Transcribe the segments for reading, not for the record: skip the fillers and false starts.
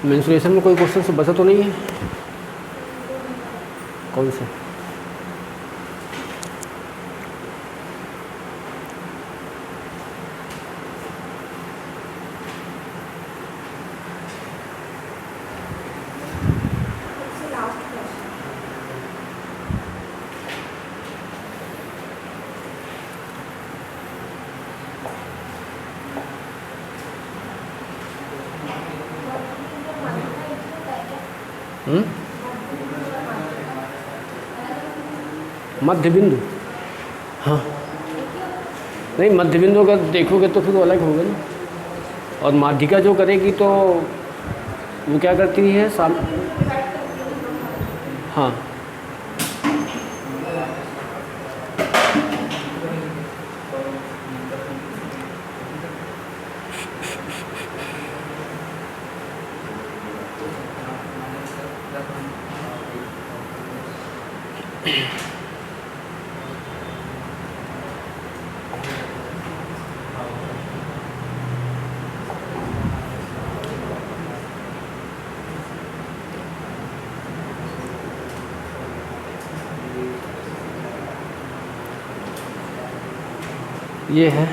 Menstruation में कोई question से बचा तो नहीं है? कौन से? मध्य बिंदु, हाँ नहीं, मध्य बिंदु अगर देखोगे तो फिर वो अलग होगा ना। और माध्यिका जो करेगी तो वो क्या करती है हाँ ये है।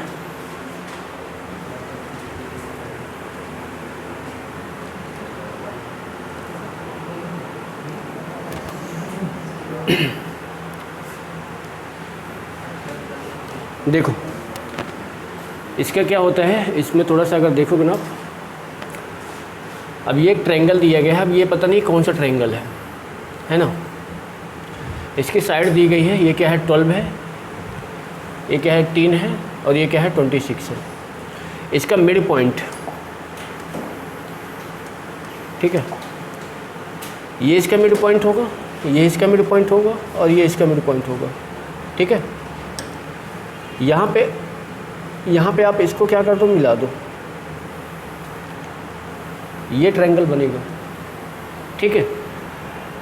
देखो इसका क्या होता है, इसमें थोड़ा सा अगर देखोगे ना, अब ये एक ट्रायंगल दिया गया है। अब ये पता नहीं कौन सा ट्रायंगल है ना। इसकी साइड दी गई है, ये क्या है 12 है, ये क्या है 3 है, और ये क्या है 26 है। इसका मिड पॉइंट, ठीक है, ये इसका मिड पॉइंट होगा, ये इसका मिड पॉइंट होगा, और ये इसका मिड पॉइंट होगा, ठीक है। यहाँ पे आप इसको क्या कर दो, मिला दो, ये ट्रायंगल बनेगा, ठीक है।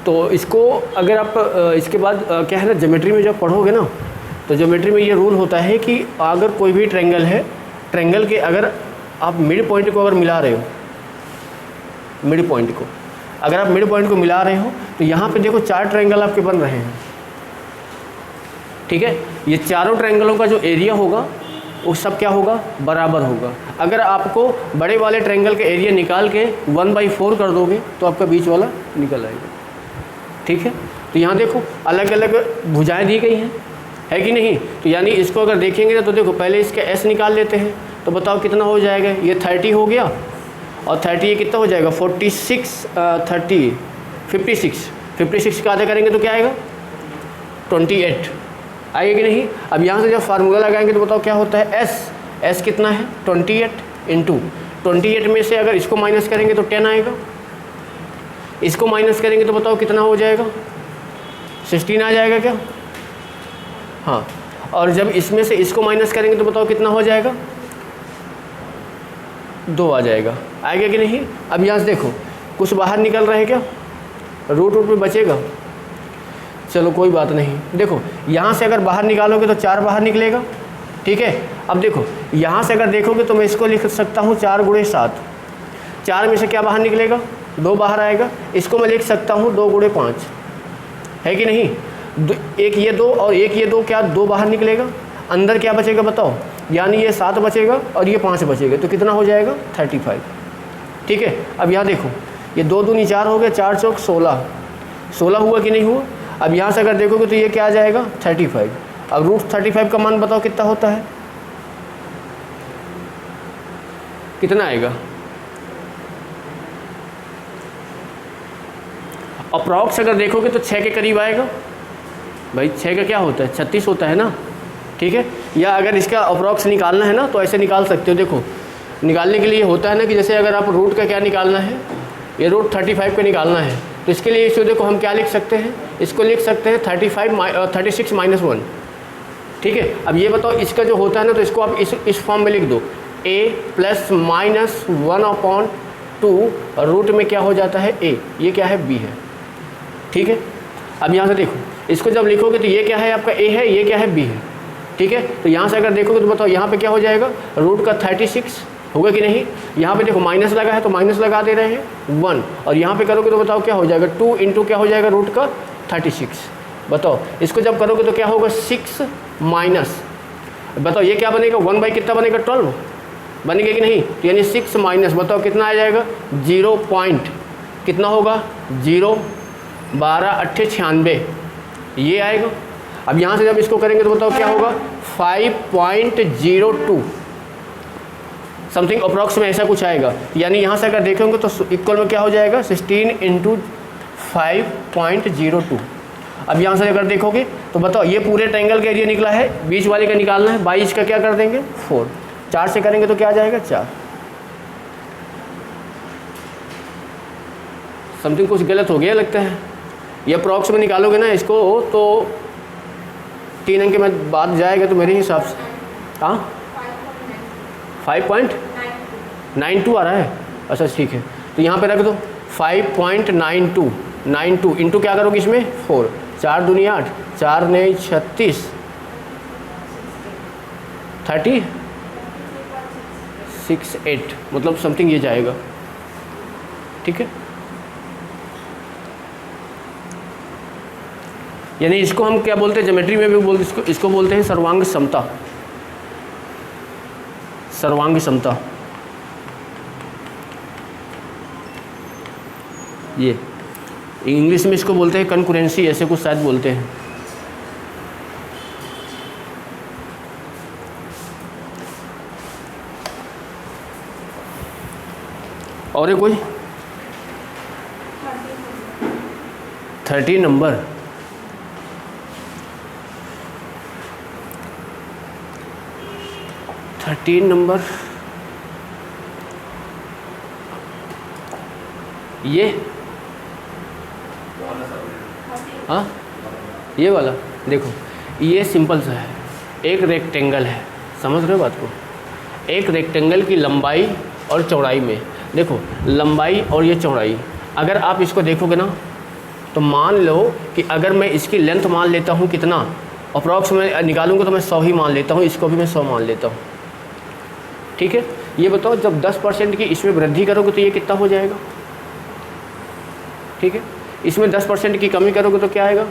तो इसको अगर आप इसके बाद क्या है ना, ज्योमेट्री में जब पढ़ोगे ना, तो ज्योमेट्री में ये रूल होता है कि अगर कोई भी ट्रायंगल है, ट्रायंगल के अगर आप मिड पॉइंट को अगर मिला रहे हो, मिड पॉइंट को अगर आप मिड पॉइंट को मिला रहे हो, तो यहाँ पे देखो 4 ट्रायंगल आपके बन रहे हैं, ठीक है। ये चारों ट्रायंगलों का जो एरिया होगा वो सब क्या होगा, बराबर होगा। अगर आपको बड़े वाले ट्रायंगल का एरिया निकाल के 1/4 कर दोगे तो आपका बीच वाला निकल आएगा, ठीक है। तो यहाँ देखो अलग अलग भुजाएं दी गई हैं, है कि नहीं। तो यानी इसको अगर देखेंगे तो देखो पहले इसका एस निकाल लेते हैं, तो बताओ कितना हो जाएगा। ये 30 हो गया, और 30 ये कितना हो जाएगा 56 का आधा करेंगे तो क्या आएगा 28 आएगा कि नहीं। अब यहाँ से जब फार्मूला लगाएंगे तो बताओ क्या होता है, एस कितना है 28 इंटू 28 में से अगर इसको माइनस करेंगे तो 10 आएगा, इसको माइनस करेंगे तो बताओ कितना हो जाएगा 16 आ जाएगा क्या, हाँ। और जब इसमें से इसको माइनस करेंगे तो बताओ कितना हो जाएगा 2 आ जाएगा, आएगा कि नहीं। अब यहाँ से देखो कुछ बाहर निकल रहा है क्या, रूट में बचेगा, चलो कोई बात नहीं। देखो यहाँ से अगर बाहर निकालोगे तो 4 बाहर निकलेगा, ठीक है। अब देखो यहाँ से अगर देखोगे तो मैं इसको लिख सकता हूँ 4 × 7, 4 में से क्या बाहर निकलेगा 2 बाहर आएगा, इसको मैं लिख सकता हूँ 2 × 5, है कि नहीं। एक ये 2 और एक ये 2, क्या 2 बाहर निकलेगा, अंदर क्या बचेगा बताओ, यानी ये 7 बचेगा और ये 5 बचेगा, तो कितना हो जाएगा 35, ठीक है। अब यहाँ देखो ये 2 दूनी 4 हो गए, 4 चौक 16 हुआ कि नहीं हुआ। अब यहाँ से अगर देखोगे तो ये क्या आ जाएगा 35। अब √35 का मान बताओ कितना होता है, कितना आएगा, अप्रॉक्स अगर देखोगे तो 6 के करीब आएगा। भाई 6 का क्या होता है 36 होता है ना, ठीक है। या अगर इसका अप्रॉक्स निकालना है ना तो ऐसे निकाल सकते हो। देखो निकालने के लिए होता है ना कि जैसे अगर आप रूट का क्या निकालना है, ये √35 का निकालना है, तो इसके लिए इसको देखो हम क्या लिख सकते हैं, इसको लिख सकते हैं 36 - 1, ठीक है। अब ये बताओ इसका जो होता है ना, तो इसको आप इस फॉर्म में लिख दो, a + -1/2 रूट में क्या हो जाता है a, ये क्या है b है, ठीक है। अब यहाँ से देखो इसको जब लिखोगे तो ये क्या है आपका a है, ये क्या है b है, ठीक है। तो यहाँ से अगर देखोगे तो बताओ यहाँ पे क्या हो जाएगा, रूट का 36 होगा कि नहीं? यहाँ पे देखो माइनस लगा है तो माइनस लगा दे रहे हैं 1, और यहाँ पे करोगे तो बताओ क्या हो जाएगा, 2 इंटू क्या हो जाएगा रूट का 36। बताओ इसको जब करोगे तो क्या होगा 6 माइनस, बताओ ये क्या बनेगा 1 बाई कितना बनेगा 12 बनेगा कि नहीं? तो यानी 6 माइनस बताओ कितना आ जाएगा 0 पॉइंट कितना होगा 0 12 8 96 ये आएगा। अब यहाँ से जब इसको करेंगे तो बताओ क्या होगा 5.02 समथिंग अप्रॉक्स में ऐसा कुछ आएगा। यानी यहाँ से अगर देखेंगे तो इक्वल में क्या हो जाएगा 16 इंटू 5.02। अब यहाँ से अगर देखोगे तो बताओ ये पूरे ट्रायंगल का एरिया निकला है, बीच वाले का निकालना है, 22 का क्या कर देंगे 4, 4 से करेंगे तो क्या आ जाएगा 4। समथिंग कुछ गलत हो गया लगता है, ये अप्रॉक्स में निकालोगे ना इसको तो 3 अंक के में बाद जाएगा तो मेरे हिसाब से हाँ 5.92 आ रहा है। अच्छा ठीक है, तो यहाँ पे रख दो 5.92 इंटू क्या करोगे इसमें 4, 4 दूनी 8, 4 ने 36 3068 मतलब समथिंग ये जाएगा। ठीक है, यानी इसको हम क्या बोलते हैं ज्योमेट्री में भी बोलते इसको बोलते हैं सर्वांग समता। सर्वांग समता ये इंग्लिश में इसको बोलते हैं कंकुरेंसी, ऐसे कुछ शायद बोलते हैं। और कोई 13 नंबर ये हाँ ये वाला देखो, ये सिंपल सा है, एक रेक्टेंगल है, समझ रहे हो बात को? एक रेक्टेंगल की लंबाई और चौड़ाई में देखो, लंबाई और ये चौड़ाई अगर आप इसको देखोगे ना तो मान लो कि अगर मैं इसकी लेंथ मान लेता हूँ कितना अप्रॉक्स में निकालूंगा तो मैं 100 ही मान लेता हूँ, इसको भी मैं 100 मान लेता हूँ। ठीक है, ये बताओ जब 10% की इसमें वृद्धि करोगे तो ये कितना हो जाएगा? ठीक है, इसमें 10% की कमी करोगे तो क्या आएगा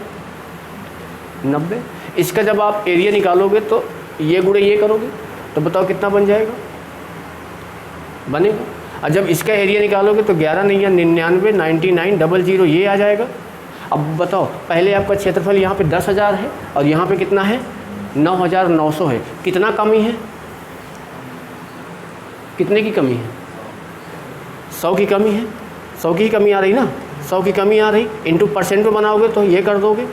90। इसका जब आप एरिया निकालोगे तो ये गुणे ये करोगे तो बताओ कितना बन जाएगा बनेगा। और जब इसका एरिया निकालोगे तो 11 नहीं या 99 99 00 ये आ जाएगा। अब बताओ पहले आपका क्षेत्रफल यहाँ पे 10,000 है और यहाँ पे कितना है 9,900 है, कितना कमी है? कितने की कमी है? 100 की कमी है। 100 की कमी आ रही ना, 100 की कमी आ रही, इंटू परसेंट में बनाओगे तो ये कर दोगे।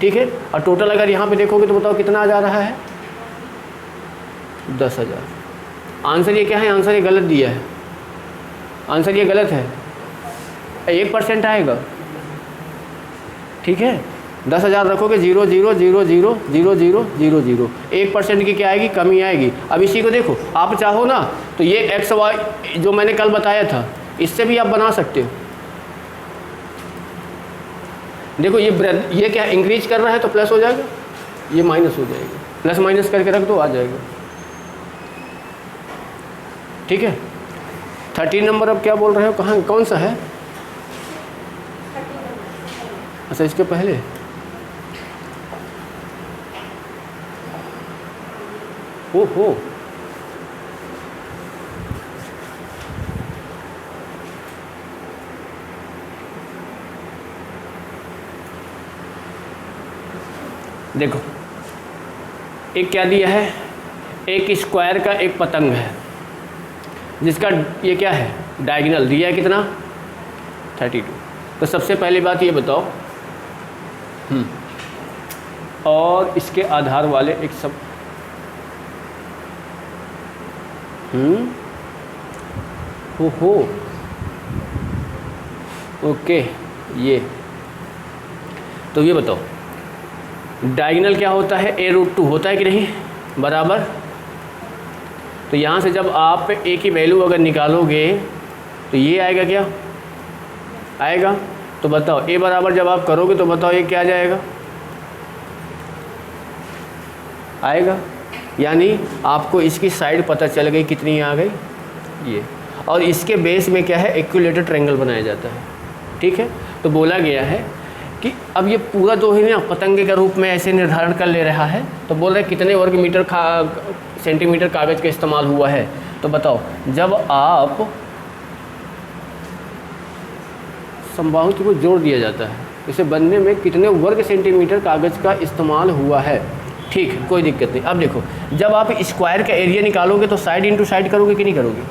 ठीक है, और टोटल अगर यहाँ पे देखोगे तो बताओ कितना आ जा रहा है 10,000। आंसर ये क्या है? आंसर ये गलत दिया है, आंसर ये गलत है, 1% आएगा। ठीक है, 10,000 रखोगे 0 0 0 0 0 0 0 0, 1% की क्या आएगी कमी आएगी। अब इसी को देखो, आप चाहो ना तो ये एक्स वाई जो मैंने कल बताया था इससे भी आप बना सकते हो। देखो ये क्या इंक्रीज कर रहा है तो प्लस हो जाएगा, ये माइनस हो जाएगा, प्लस माइनस करके रख दो आ जाएगा। ठीक है, 13 नंबर अब क्या बोल रहे हो, कहाँ कौन सा है? अच्छा इसके पहले ओहो देखो, एक क्या दिया है, एक स्क्वायर का एक पतंग है जिसका ये क्या है डायगोनल दिया है कितना 32। तो सबसे पहली बात ये बताओ और इसके आधार वाले एक सब हो ओके, ये तो ये बताओ डायगोनल क्या होता है a√2 होता है कि नहीं बराबर। तो यहाँ से जब आप a की वैल्यू अगर निकालोगे तो ये आएगा क्या आएगा, तो बताओ a बराबर जब आप करोगे तो बताओ ये क्या आ जाएगा आएगा। यानी आपको इसकी साइड पता चल गई कितनी आ गई ये, और इसके बेस में क्या है, इक्विलेटरल ट्रायंगल बनाया जाता है। ठीक है, तो बोला गया है कि अब ये पूरा जो है ना पतंगे के रूप में ऐसे निर्धारण कर ले रहा है, तो बोल रहे कितने वर्ग मीटर सेंटीमीटर कागज़ का इस्तेमाल हुआ है। तो बताओ, जब आप समबाहु को जोड़ दिया जाता है, इसे बनने में कितने वर्ग सेंटीमीटर कागज़ का इस्तेमाल हुआ है। ठीक है, कोई दिक्कत नहीं। अब देखो, जब आप स्क्वायर का एरिया निकालोगे तो साइड इंटू साइड करोगे कि नहीं करोगे।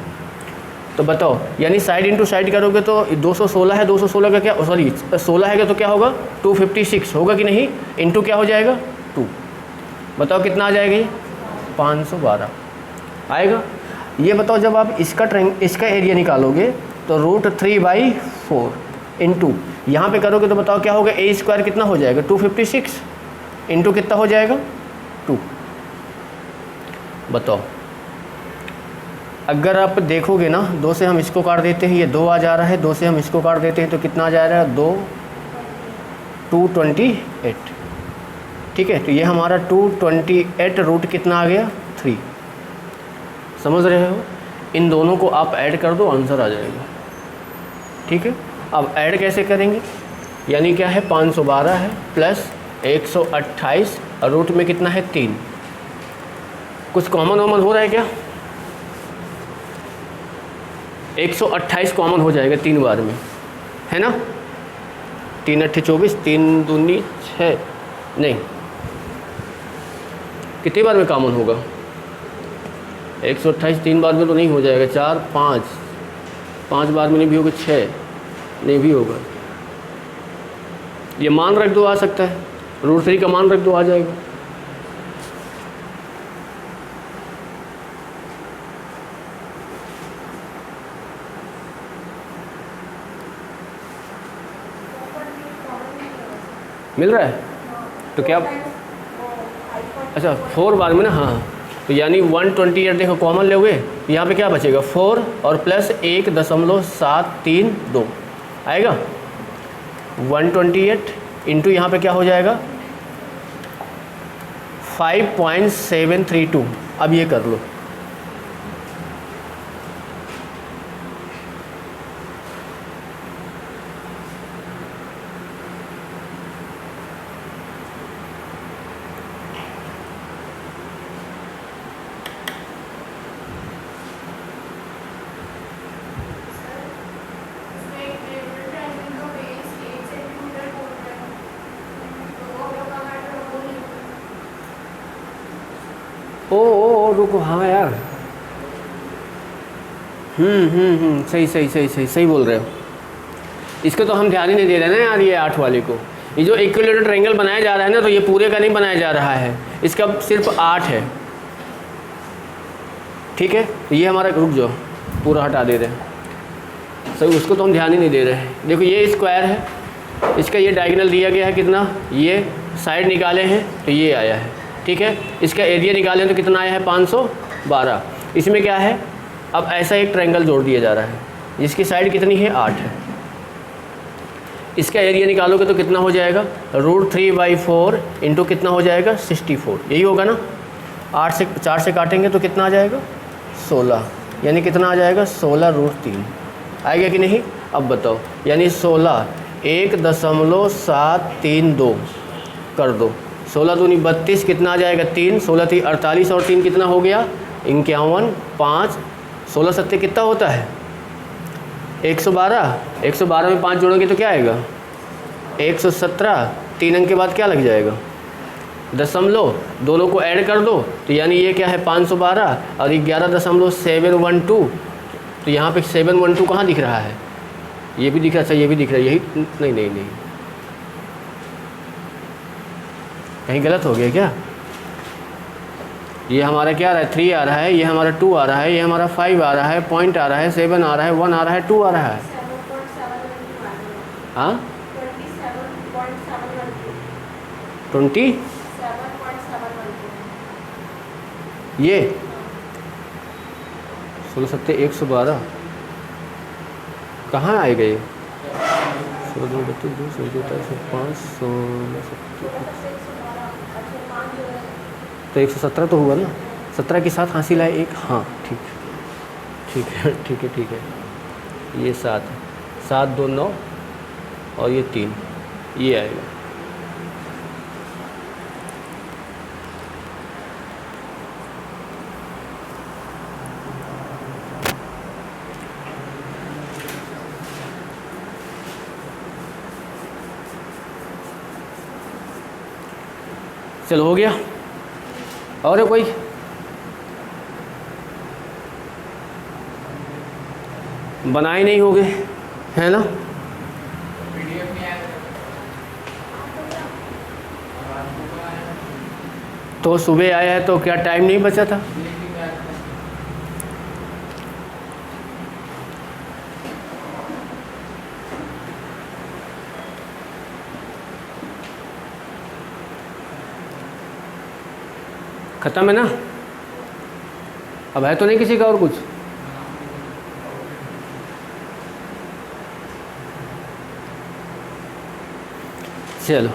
तो बताओ, यानी साइड इंटू साइड करोगे तो 216 है, 216 का क्या, सॉरी 16 है तो क्या होगा 256 होगा कि नहीं, इंटू क्या हो जाएगा 2। बताओ कितना आ जाएगा, ये 512 आएगा। ये बताओ, जब आप इसका एरिया निकालोगे तो √3/4 इंटू यहाँ पे करोगे तो बताओ क्या होगा, ए स्क्वायर कितना हो जाएगा 256 इंटू कितना हो जाएगा 2। बताओ, अगर आप देखोगे ना, 2 से हम इसको काट देते हैं, ये 2 आ जा रहा है, 2 से हम इसको काट देते हैं तो कितना आ जा रहा है 228। ठीक है, तो ये हमारा 228 रूट कितना आ गया 3। समझ रहे हो, इन दोनों को आप ऐड कर दो, आंसर आ जाएगा। ठीक है, अब ऐड कैसे करेंगे, यानी क्या है 512 है प्लस 128 और रूट में कितना है 3। कुछ कॉमन वॉमन हो रहा है क्या, 128 कॉमन हो जाएगा 3 बार में, है ना। 3 8 24, 3 दूनी 6, नहीं कितनी बार में कॉमन होगा, 128 3 बार में तो नहीं हो जाएगा, 4 5 बार में नहीं भी होगा, 6 नहीं भी होगा। ये मान रख दो, आ सकता है √3 का मान रख दो, आ जाएगा। मिल रहा है तो क्या, अच्छा 4 बार में ना, हाँ, तो यानी 128 देखो कॉमन लोगे, यहाँ पे क्या बचेगा 4 और प्लस 1.732 आएगा। 128 इंटू यहाँ पे क्या हो जाएगा 5.732। अब ये कर लो, ओ रुको, हाँ यार, सही बोल रहे हो। इसको तो हम ध्यान ही नहीं दे रहे ना यार, ये 8 वाले को। ये जो इक्विलेटरल ट्रायंगल बनाया जा रहा है ना, तो ये पूरे का नहीं बनाया जा रहा है, इसका सिर्फ 8 है। ठीक है, तो ये हमारा, रुक जाओ पूरा हटा दे रहे हैं, सही, उसको तो हम ध्यान ही नहीं दे रहे हैं। देखो ये स्क्वायर है, इसका ये डायगोनल दिया गया है कितना, ये साइड निकाले हैं तो ये आया है। ठीक है, इसका एरिया निकालें तो कितना आया है 512। इसमें क्या है, अब ऐसा एक ट्रायंगल जोड़ दिया जा रहा है जिसकी साइड कितनी है 8 है। इसका एरिया निकालोगे तो कितना हो जाएगा √3/4 इंटू कितना हो जाएगा 64, यही होगा ना। 4 से काटेंगे तो कितना आ जाएगा 16, यानी कितना आ जाएगा 16√3 आएगा कि नहीं। अब बताओ, यानी 16 1.732 कर दो, 16 दूनी 32, कितना आ जाएगा 3, 16 3 48 और 3 कितना हो गया 51, 5 16 सत्ते कितना होता है 112। 112 में 5 जोड़ोगे तो क्या आएगा 117। 3 अंक के बाद क्या लग जाएगा दशमलव, दोनों को ऐड कर दो तो यानी ये क्या है 512 और 11.712। तो यहाँ पे 712 कहाँ दिख रहा है, ये भी दिख रहा है, ये भी दिख रहा है, यही नहीं कहीं गलत हो गया क्या। ये हमारा क्या आ रहा है 3 आ रहा है, ये हमारा 2 आ रहा है, ये हमारा 5 आ रहा है, पॉइंट आ रहा है, 7 आ रहा है, 1 आ रहा है, 2 आ रहा है। हाँ 20 ये 16 सत्ते 112 कहाँ आएगा ये 16 2 32 2 5 तो 117 तो हुआ ना, 17 के साथ हासिल है 1, हाँ ठीक ठीक है ठीक है ठीक है, ये 7 7 2 9 और ये 3, ये आएगा। चलो हो गया। और है कोई? बनाए नहीं होगे, है ना? तो सुबह आया है तो क्या टाइम नहीं बचा था? खत्म है ना? अब है तो नहीं किसी का और कुछ? चलो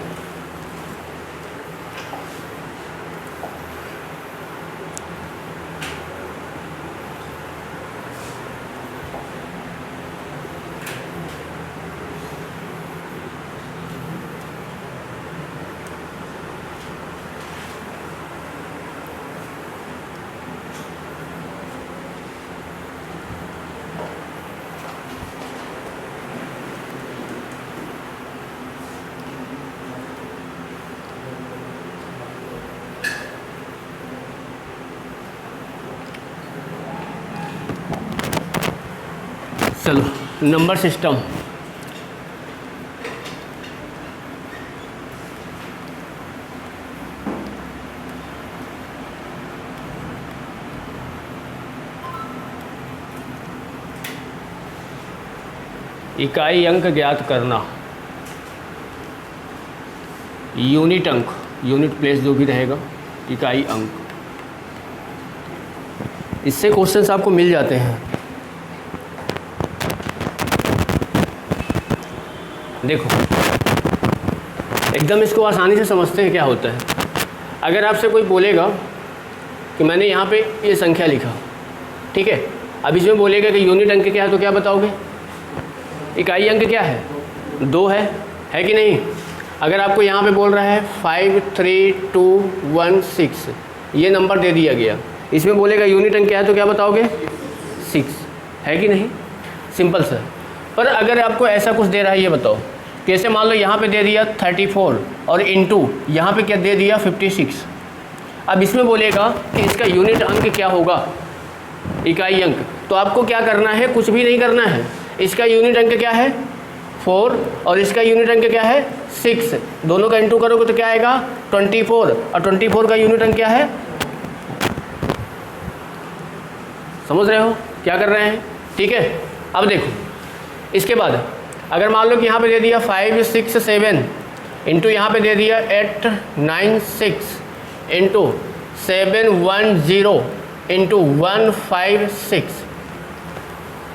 चलो नंबर सिस्टम। इकाई अंक ज्ञात करना, यूनिट अंक, यूनिट प्लेस जो भी रहेगा, इकाई अंक, इससे क्वेश्चंस आपको मिल जाते हैं। देखो एकदम इसको आसानी से समझते हैं क्या होता है। अगर आपसे कोई बोलेगा कि मैंने यहाँ पे ये संख्या लिखा, ठीक है, अब इसमें बोलेगा कि यूनिट अंक क्या है, तो क्या बताओगे? इकाई अंक क्या है? 2 है कि नहीं? अगर आपको यहाँ पे बोल रहा है 5 3 2 1 6, ये नंबर दे दिया गया, इसमें बोलेगा यूनिट अंक क्या है, तो क्या बताओगे? 6, है कि नहीं? सिंपल सा। पर अगर आपको ऐसा कुछ दे रहा है, ये बताओ कैसे? मान लो यहाँ पे दे दिया 34 और इनटू यहाँ पे क्या दे दिया 56। अब इसमें बोलेगा कि इसका यूनिट अंक क्या होगा, इकाई अंक। तो आपको क्या करना है? कुछ भी नहीं करना है। इसका यूनिट अंक क्या है? 4 और इसका यूनिट अंक क्या है? 6। दोनों का इंटू करोगे तो क्या आएगा? 24, और 24 का यूनिट अंक क्या है? समझ रहे हो क्या कर रहे हैं? ठीक है। अब देखो इसके बाद अगर मान लो कि यहाँ पे दे दिया 5 6 7 इंटू यहाँ पे दे दिया 8 9 6 इंटू 7 1 0 इंटू 1 5 6।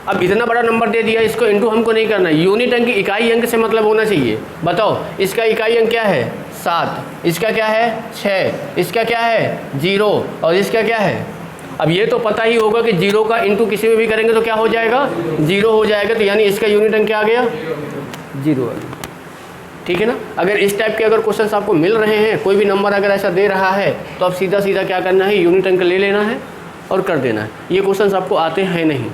अब इतना बड़ा नंबर दे दिया, इसको इंटू हमको नहीं करना। यूनिट अंक इकाई अंक से मतलब होना चाहिए। बताओ इसका इकाई अंक क्या है? 7, इसका क्या है? 6, इसका क्या है? 0 और इसका क्या है? अब ये तो पता ही होगा कि 0 का इंटू किसी में भी करेंगे तो क्या हो जाएगा? 0 हो जाएगा। तो यानी इसका यूनिट अंक क्या आ गया? 0 आ गया। ठीक है ना? अगर इस टाइप के अगर क्वेश्चंस आपको मिल रहे हैं, कोई भी नंबर अगर ऐसा दे रहा है, तो आप सीधा सीधा क्या करना है? यूनिट अंक ले लेना है और कर देना है। ये क्वेश्चंस आपको आते हैं नहीं।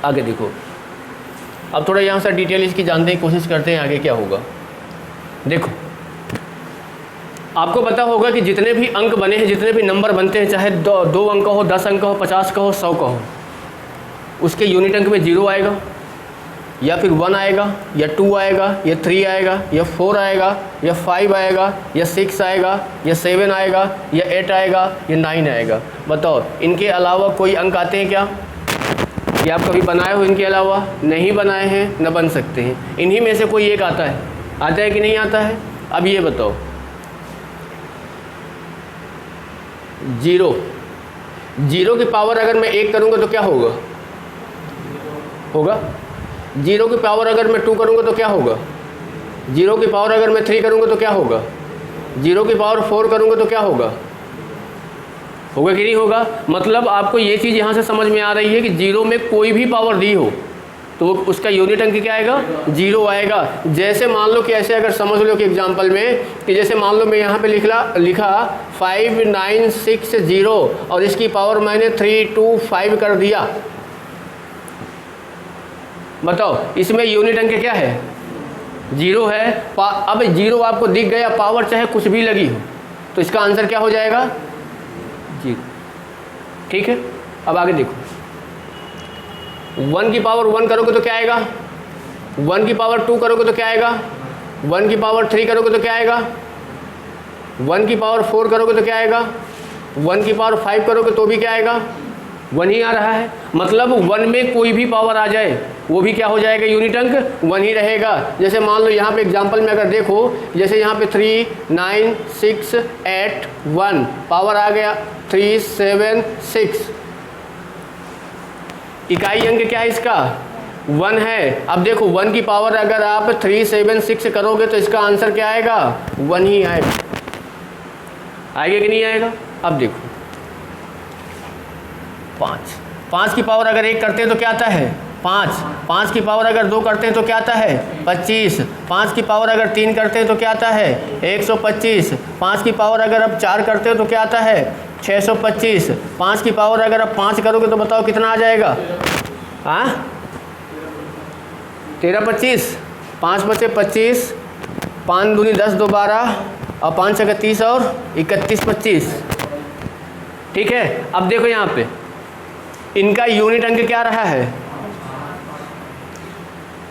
आगे देखो, अब थोड़ा यहाँ से डिटेल इसकी जानने की कोशिश करते हैं आगे क्या होगा। देखो आपको पता होगा कि जितने भी अंक बने हैं, जितने भी नंबर बनते हैं, चाहे 2 अंक का हो, 10 अंक का हो, 50 का हो, 100 का हो, उसके यूनिट अंक में 0 आएगा, या फिर 1 आएगा, या 2 आएगा, या 3 आएगा, या 4 आएगा, या 5 आएगा, या 6 आएगा, या 7 आएगा, या 8 आएगा, या 9 आएगा। बताओ इनके अलावा कोई अंक आते हैं क्या? ये आप कभी बनाए हो इनके अलावा? नहीं बनाए हैं, न बन सकते हैं। इन्हीं में से कोई एक आता है कि नहीं आता है? अब ये बताओ 0 की पावर अगर मैं 1 करूँगा तो क्या होगा? 0 की पावर अगर मैं 2 करूँगा तो क्या होगा? 0 की पावर अगर मैं 3 करूँगा तो क्या होगा? 0 की पावर 4 करूँगा तो क्या होगा? होगा कि नहीं होगा? मतलब आपको ये चीज़ यहाँ से समझ में आ रही है कि जीरो में कोई भी पावर दी हो तो उसका यूनिट अंक क्या आएगा? जीरो आएगा। जैसे मान लो कि ऐसे अगर समझ लो कि एग्जांपल में कि जैसे मान लो मैं यहाँ पे लिखा 5960 और इसकी पावर मैंने 325 कर दिया। बताओ इसमें यूनिट अंक क्या है? जीरो है। अब जीरो आपको दिख गया, पावर चाहे कुछ भी लगी हो, तो इसका आंसर क्या हो जाएगा? जीरो। ठीक है, अब आगे देखो, 1 की पावर 1 करोगे तो क्या आएगा? 1 की पावर 2 करोगे तो क्या आएगा? 1 की पावर 3 करोगे तो क्या आएगा? 1 की पावर 4 करोगे तो क्या आएगा? 1 की पावर 5 करोगे तो भी क्या आएगा? 1 ही आ रहा है। मतलब 1 में कोई भी पावर आ जाए वो भी क्या हो जाएगा? यूनिट अंक 1 ही रहेगा। जैसे मान लो यहाँ पे एग्जांपल में अगर देखो, जैसे यहाँ पे 3 9 6 8 1 पावर आ गया 376। इकाई अंक क्या है इसका? 1 है। अब देखो 1 की पावर अगर आप 376 करोगे तो इसका आंसर क्या आएगा? 1 ही आएगा। आएगा कि नहीं आएगा? अब देखो 5 की पावर अगर 1 करते हैं तो क्या आता है? 5 की पावर अगर 2 करते हैं तो क्या आता है? 25। 5 की पावर अगर 3 करते हैं तो क्या आता है? 125। 5 की पावर अगर आप 4 करते हो तो क्या आता है? 625। 5 की पावर अगर आप 5 करोगे तो बताओ कितना आ जाएगा? हाँ 13 25, 5 बचे 25, 5 दूनी 10 2 12 और 5 छक्के 30 और 31 25। ठीक है, अब देखो यहाँ पे इनका यूनिट अंक क्या रहा है?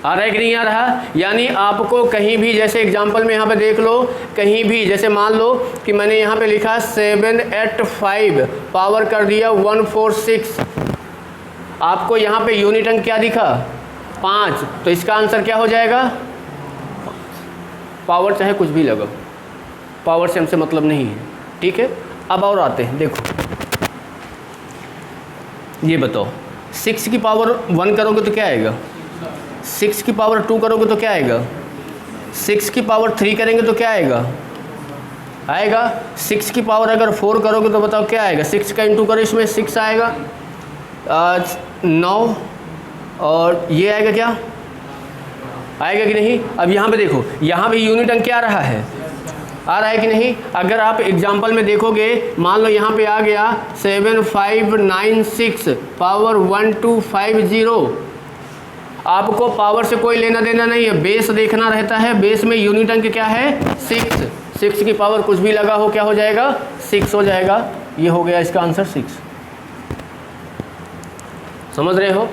आ रहा है कि नहीं आ रहा? यानी आपको कहीं भी, जैसे एग्जांपल में यहाँ पे देख लो, कहीं भी जैसे मान लो कि मैंने यहाँ पे लिखा 785 पावर कर दिया 146, आपको यहाँ पे यूनिट अंक क्या दिखा? 5, तो इसका आंसर क्या हो जाएगा? पावर चाहे कुछ भी लगाओ, पावर से हमसे मतलब नहीं है। ठीक है, अब और आते हैं, देखो ये बताओ 6 की पावर 1 करोगे तो क्या आएगा? 6 की पावर 2 करोगे तो क्या आएगा? 6 की पावर 3 करेंगे तो क्या आएगा? 6 की पावर अगर 4 करोगे तो बताओ क्या आएगा? 6 का इंटू करो, इसमें 6 आएगा 9 और ये आएगा क्या? आएगा कि नहीं? अब यहाँ पे देखो, यहाँ पे यूनिट अंक क्या आ रहा है? आ रहा है कि नहीं? अगर आप एग्जाम्पल में देखोगे, मान लो यहाँ पे आ गया 7596 पावर 1250। आपको पावर से कोई लेना देना नहीं है, बेस देखना रहता है। बेस में यूनिट अंक क्या है? 6 की पावर कुछ भी लगा हो क्या हो जाएगा? 6 हो जाएगा। ये हो गया इसका आंसर 6। समझ रहे हो?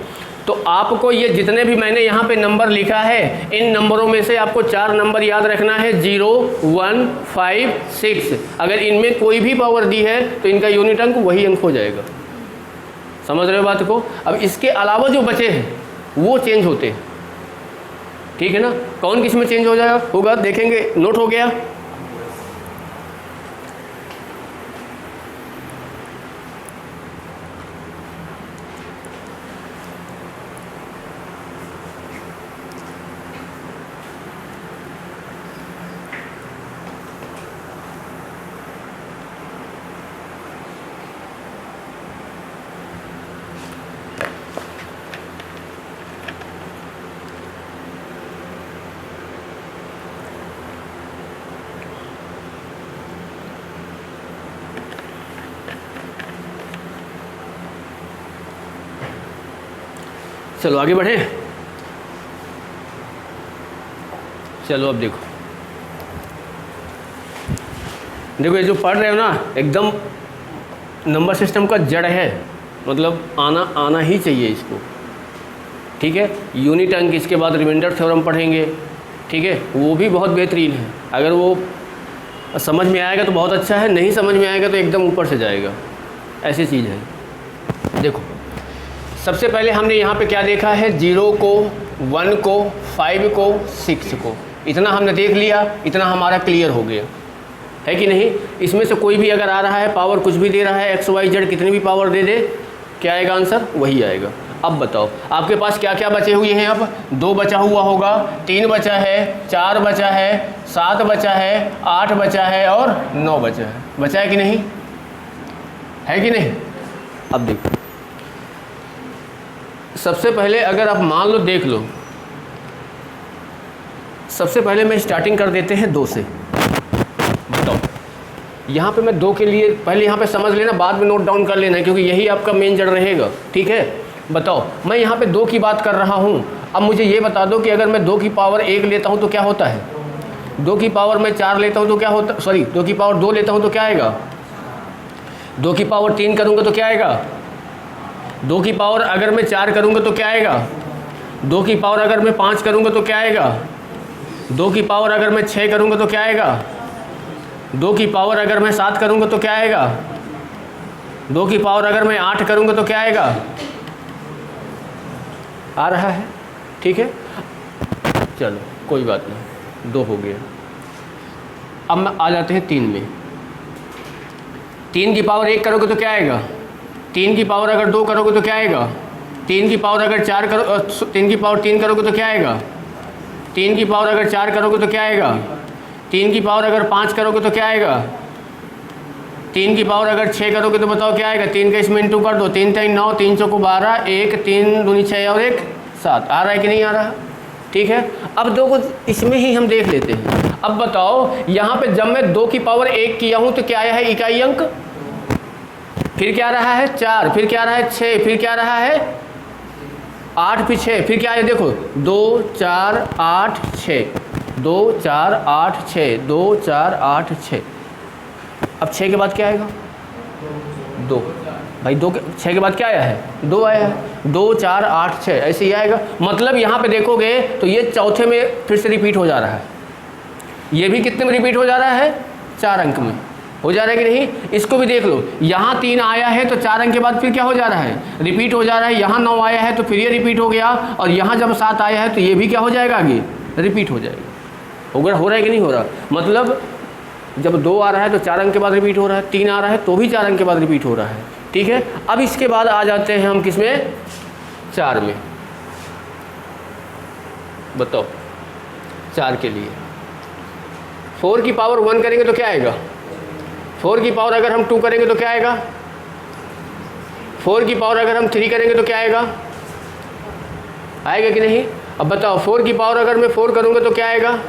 तो आपको ये जितने भी मैंने यहाँ पे नंबर लिखा है, इन नंबरों में से आपको 4 नंबर याद रखना है, 0 1 5 6। अगर इनमें कोई भी पावर दी है तो इनका यूनिट अंक वही अंक हो जाएगा। समझ रहे हो बात को? अब इसके अलावा जो बचे हैं वो चेंज होते हैं। ठीक है ना? कौन किस में चेंज हो जाएगा होगा देखेंगे। नोट हो गया? चलो आगे बढ़े। चलो अब देखो ये जो पढ़ रहे हो ना, एकदम नंबर सिस्टम का जड़ है, मतलब आना ही चाहिए इसको। ठीक है, यूनिट अंक, इसके बाद रिमाइंडर थ्योरम पढ़ेंगे। ठीक है, वो भी बहुत बेहतरीन है। अगर वो समझ में आएगा तो बहुत अच्छा है, नहीं समझ में आएगा तो एकदम ऊपर से जाएगा, ऐसी चीज़ है। देखो सबसे पहले हमने यहाँ पे क्या देखा है? 0 को, 1 को, 5 को, 6 को, इतना हमने देख लिया, इतना हमारा क्लियर हो गया है कि नहीं? इसमें से कोई भी अगर आ रहा है, पावर कुछ भी दे रहा है, XYZ कितनी भी पावर दे दे, क्या आएगा आंसर? वही आएगा। अब बताओ आपके पास क्या क्या बचे हुए हैं? अब 2 बचा हुआ होगा, 3 बचा है, 4 बचा है, 7 बचा है, 8 बचा है और 9 बचा है। बचा है कि नहीं? है कि नहीं। अब देखो, सबसे पहले अगर आप मान लो, देख लो, सबसे पहले मैं स्टार्टिंग कर देते हैं 2 से। बताओ, यहाँ पे मैं 2 के लिए पहले यहाँ पे समझ लेना, बाद में नोट डाउन कर लेना, क्योंकि यही आपका मेन जड़ रहेगा। ठीक है, बताओ, मैं यहाँ पे 2 की बात कर रहा हूँ। अब मुझे ये बता दो कि अगर मैं 2 की पावर 1 लेता हूँ तो क्या होता है, 2 की पावर मैं 4 लेता हूँ तो क्या होता, सॉरी 2 की पावर 2 लेता हूँ तो क्या आएगा, 2 की पावर 3 करूँगा तो क्या आएगा, 2 की पावर अगर मैं 4 करूँगा तो क्या आएगा, 2 की पावर अगर मैं 5 करूँगा तो क्या आएगा, 2 की पावर अगर मैं 6 करूँगा तो क्या आएगा, 2 की पावर अगर मैं 7 करूँगा तो क्या आएगा, 2 की पावर अगर मैं 8 करूँगा तो क्या आएगा। आ रहा है, ठीक है, चलो कोई बात नहीं, 2 हो गया। अब मैं आ जाते हैं 3 में। 3 की पावर 1 करोगे तो क्या आएगा, 3 की पावर अगर 2 करोगे तो क्या आएगा, 3 की पावर अगर 4 करो, 3 की पावर 3 करोगे तो क्या आएगा, 3 की पावर अगर 4 करोगे तो क्या आएगा, 3 की पावर अगर 5 करोगे तो क्या आएगा, 3 की पावर अगर 6 करोगे तो बताओ क्या आएगा। 3 का इसमें इंटू कर दो, 3 3 9, 3 चौको 12, 1 3 दूनी 6 और 1 7। आ रहा है कि नहीं आ रहा, ठीक है। अब 2 को इसमें ही हम देख लेते हैं। अब बताओ, यहाँ पे जब मैं 2 की पावर 1 किया हूँ तो क्या आया है इकाई अंक, फिर क्या रहा है 4, फिर क्या रहा है 6, फिर क्या रहा है 8, फिर 6, फिर क्या है, देखो 2 4 8 6, 2 4 8 6, 2 4 8 6। अब 6 के बाद क्या आएगा, 2 भाई, 6 के बाद क्या आया है, 2 आया है, 2 4 8 6 ऐसे ही आएगा। मतलब यहाँ पे देखोगे तो ये चौथे में फिर से रिपीट हो जा रहा है, ये भी कितने में रिपीट हो जा रहा है, 4 अंक में हो जा रहा है कि नहीं। इसको भी देख लो, यहाँ 3 आया है तो 4 अंक के बाद फिर क्या हो जा रहा है, रिपीट हो जा रहा है। यहाँ 9 आया है तो फिर ये रिपीट हो गया, और यहाँ जब 7 आया है तो ये भी क्या हो जाएगा, आगे रिपीट हो जाएगा। हो रहा है कि नहीं हो रहा, मतलब जब 2 आ रहा है तो 4 अंक के बाद रिपीट हो रहा है, 3 आ रहा है तो भी 4 अंक के बाद रिपीट हो रहा है, ठीक है। अब इसके बाद आ जाते हैं हम किसमें, 4 में। बताओ 4 के लिए 4 की पावर 1 करेंगे तो क्या आएगा, 4 की पावर अगर हम 2 करेंगे तो क्या आएगा, 4 की पावर अगर हम 3 करेंगे तो क्या आएगा, आएगा कि नहीं। अब बताओ 4 की पावर अगर मैं 4 करूँगा तो क्या आएगा,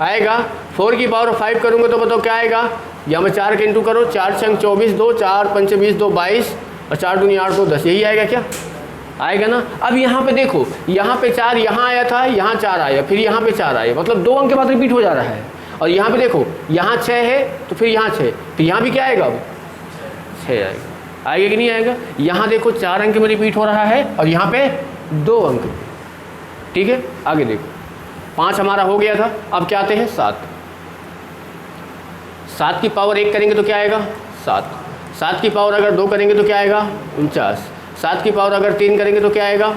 आएगा। 4 की पावर 5 करूँगा तो बताओ क्या आएगा, या मैं 4 के इंटू करो, 4 छंग 24, 2 4 पंच 20, 2 22 और 4 दूनी 8 2 10, यही आएगा क्या, आएगा ना। अब यहाँ पे देखो, यहाँ पे 4 यहाँ आया था, यहाँ 4 आया, फिर यहाँ पे 4 आया, मतलब 2 अंक के बाद रिपीट हो जा रहा है। और यहाँ पे देखो, यहाँ 6 है तो फिर यहाँ 6, तो यहाँ भी क्या आएगा, अब 6 आएगा, आएगा कि नहीं आएगा। यहाँ देखो 4 अंक में रिपीट हो रहा है और यहाँ पे 2 अंक, ठीक है। आगे देखो 5 हमारा हो गया था, अब क्या आते हैं 7। 7 की पावर 1 करेंगे तो क्या आएगा, 7। 7 की पावर अगर 2 करेंगे तो क्या आएगा, 49। 7 की पावर अगर 3 करेंगे तो क्या आएगा,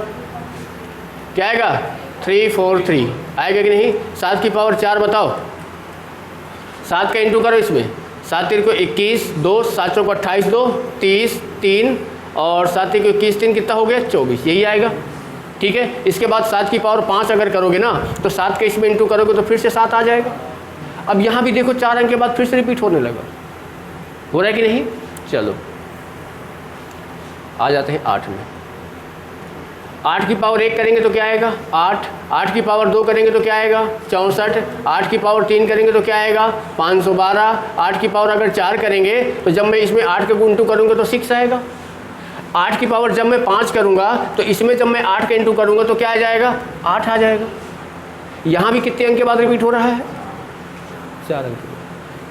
क्या आएगा 3 4 3, आएगा कि नहीं। 7 की पावर 4 बताओ, 7 का इंटू करो इसमें, 7 3 को 21, 2 7 चौको 28, 2 30 3 और 7 3 को 21 3 कितना हो गया 24, यही आएगा, ठीक है। इसके बाद 7 की पावर 5 अगर करोगे ना तो 7 के इसमें इंटू करोगे तो फिर से 7 आ जाएगा। अब यहाँ भी देखो 4 अंक के बाद फिर से रिपीट होने लगा, हो रहा है कि नहीं। चलो आ जाते हैं 8 में। 8 की पावर 1 करेंगे तो क्या आएगा 8, 8 की पावर 2 करेंगे तो क्या आएगा 64, 8 की पावर 3 करेंगे तो क्या आएगा 512, 8 की पावर अगर 4 करेंगे तो जब मैं इसमें 8 का इंटू करूँगा तो 6 आएगा। 8 की पावर जब मैं 5 करूँगा तो इसमें जब मैं 8 का इंटू करूँगा तो क्या आ जाएगा 8 आ जाएगा। यहाँ भी कितने अंक के बाद रिपीट हो रहा है 4 अंक।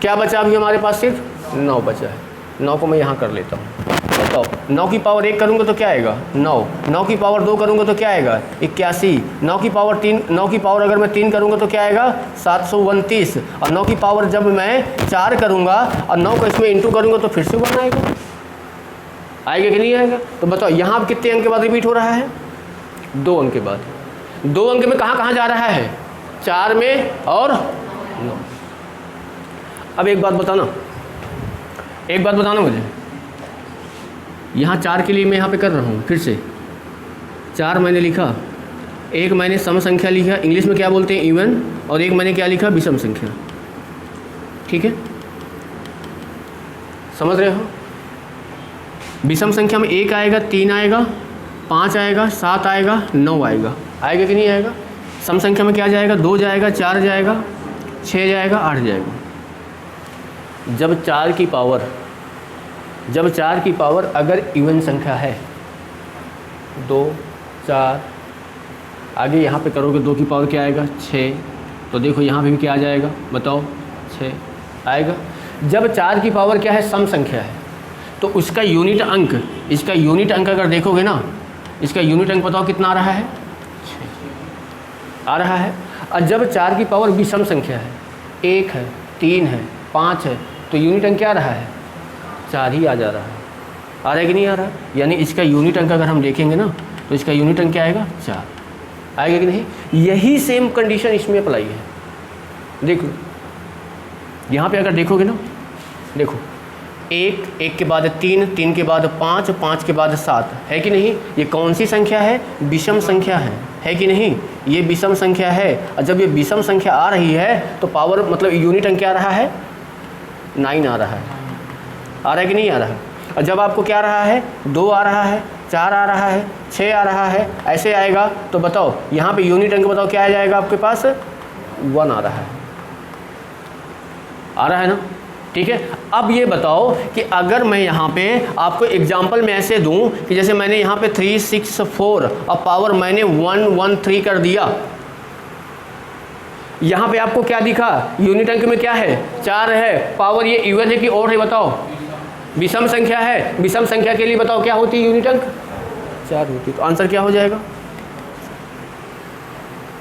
क्या बचा अभी हमारे पास, सिर्फ 9 बचा है। 9 को मैं यहाँ कर लेता हूँ। बताओ 9 की पावर 1 करूँगा तो क्या आएगा 9, 9 की पावर 2 करूँगा तो क्या आएगा 81, 9 की पावर 3, 9 की पावर अगर मैं 3 करूँगा तो क्या आएगा 729, और 9 की पावर जब मैं 4 करूँगा और 9 को इसमें इंटू करूँगा तो फिर से 1 आएगा, आएगा कि नहीं आएगा। तो बताओ यहाँ अब कितने अंक के बाद रिपीट हो रहा है 2 अंक के बाद। 2 अंक में कहाँ कहाँ जा रहा है 4 में और 9। अब एक बात बताना मुझे, यहाँ 4 के लिए मैं यहाँ पे कर रहा हूँ फिर से 4 मैंने लिखा, एक मैंने सम संख्या लिखा, इंग्लिश में क्या बोलते हैं इवन, और एक मैंने क्या लिखा विषम संख्या, ठीक है, समझ रहे हो। विषम संख्या में 1 आएगा, 3 आएगा, 5 आएगा, 7 आएगा, 9 आएगा। आएगा कि नहीं आएगा? सम संख्या में क्या जाएगा? 2 जाएगा, 4 जाएगा, 6 जाएगा, 8 जाएगा। जब 4 की पावर अगर इवन संख्या है 2, 4, आगे यहाँ पे करोगे 2 की पावर क्या आएगा? 6। तो देखो यहाँ पे भी क्या आ जाएगा? बताओ, 6 आएगा। जब 4 की पावर क्या है? सम संख्या है, तो उसका यूनिट अंक, इसका यूनिट अंक अगर देखोगे ना, इसका यूनिट अंक बताओ कितना आ रहा है? 6 आ रहा है। और जब 4 की पावर विषम संख्या है, 1 है, 3 है, 5 है, तो यूनिट अंक क्या आ रहा है? 4 ही आ जा रहा है। आ रहा है कि नहीं आ रहा? यानी इसका यूनिट अंक अगर हम देखेंगे ना, तो इसका यूनिट अंक क्या आएगा? 4 आएगा कि नहीं? यही सेम कंडीशन इसमें अप्लाई है। देखो यहाँ पे अगर देखोगे ना, देखो 1 के बाद 3, 3 के बाद 5, 5 के बाद 7, है कि नहीं? ये कौन सी संख्या है? विषम संख्या है कि नहीं? ये विषम संख्या है। और जब ये विषम संख्या आ रही है तो पावर मतलब यूनिट अंक क्या आ रहा है? 9 आ रहा है। आ रहा है कि नहीं आ रहा है? और जब आपको क्या आ रहा है? 2 आ रहा है, 4 आ रहा है, 6 आ रहा है, ऐसे आएगा, तो बताओ यहाँ पे यूनिट अंक बताओ क्या आ जाएगा आपके पास? 1 आ रहा है। आ रहा है ना? ठीक है। अब ये बताओ कि अगर मैं यहाँ पे आपको एग्जांपल में ऐसे दूं कि जैसे मैंने यहाँ पे 3, 6, 4 और पावर मैंने 1, 1, 3 कर दिया, यहाँ पे आपको क्या दिखा? यूनिट अंक में क्या है? 4 है। पावर ये इवन है कि और है? बताओ। विषम संख्या है। विषम संख्या के लिए बताओ क्या होती है यूनिट अंक? 4 होती है। तो आंसर क्या हो जाएगा?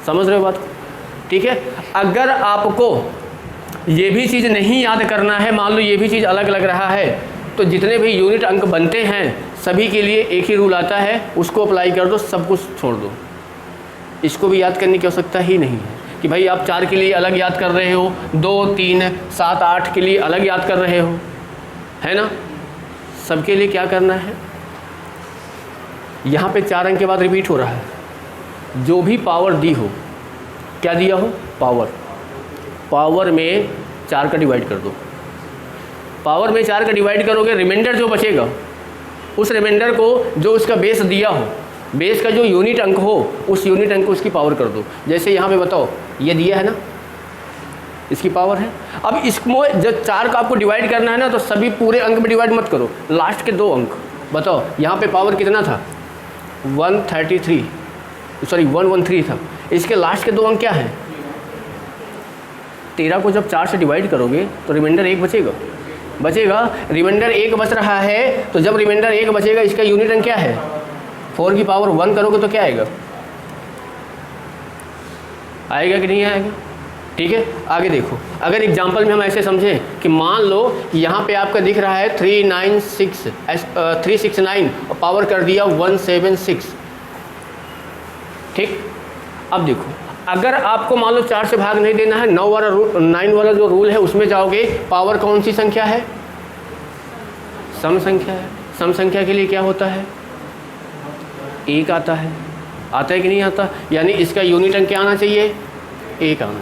समझ रहे हो बात? ठीक है। अगर आपको ये भी चीज़ नहीं याद करना है, मान लो ये भी चीज़ अलग लग रहा है, तो जितने भी यूनिट अंक बनते हैं सभी के लिए एक ही रूल आता है, उसको अप्लाई कर दो, सब कुछ छोड़ दो। इसको भी याद करने की आवश्यकता ही नहीं है कि भाई आप 4 के लिए अलग याद कर रहे हो, 2, 3, 7, 8 के लिए अलग याद कर रहे हो, है ना? सबके लिए क्या करना है? यहाँ पे 4 अंक के बाद रिपीट हो रहा है। जो भी पावर दी हो, क्या दिया हो? पावर में 4 का डिवाइड कर दो। पावर में 4 का डिवाइड करोगे, रिमाइंडर जो बचेगा उस रिमाइंडर को जो उसका बेस दिया हो, बेस का जो यूनिट अंक हो, उस यूनिट अंक को उसकी पावर कर दो। जैसे यहाँ पे बताओ, ये दिया है ना, इसकी पावर है। अब इसको जब 4 का आपको डिवाइड करना है ना, तो सभी पूरे अंक में डिवाइड मत करो, लास्ट के 2 अंक बताओ। यहाँ पे पावर कितना था? 113 था। इसके लास्ट के 2 अंक क्या हैं? 13 को जब 4 से डिवाइड करोगे तो रिमाइंडर 1 बचेगा। रिमाइंडर 1 बच रहा है, तो जब रिमाइंडर 1 बचेगा, इसका यूनिट अंक क्या है? 4 की पावर 1 करोगे तो क्या आएगा? आएगा कि नहीं आएगा? ठीक है। आगे देखो, अगर एग्जांपल में हम ऐसे समझें कि मान लो यहाँ पे आपका दिख रहा है 369 और पावर कर दिया 176। ठीक। अब देखो, अगर आपको मान लो 4 से भाग नहीं देना है, 9 वाला जो रूल है उसमें जाओगे, पावर कौन सी संख्या है? सम संख्या है। सम संख्या के लिए क्या होता है? 1 आता है। आता है कि नहीं आता? यानी इसका यूनिट अंक क्या आना चाहिए? 1 आना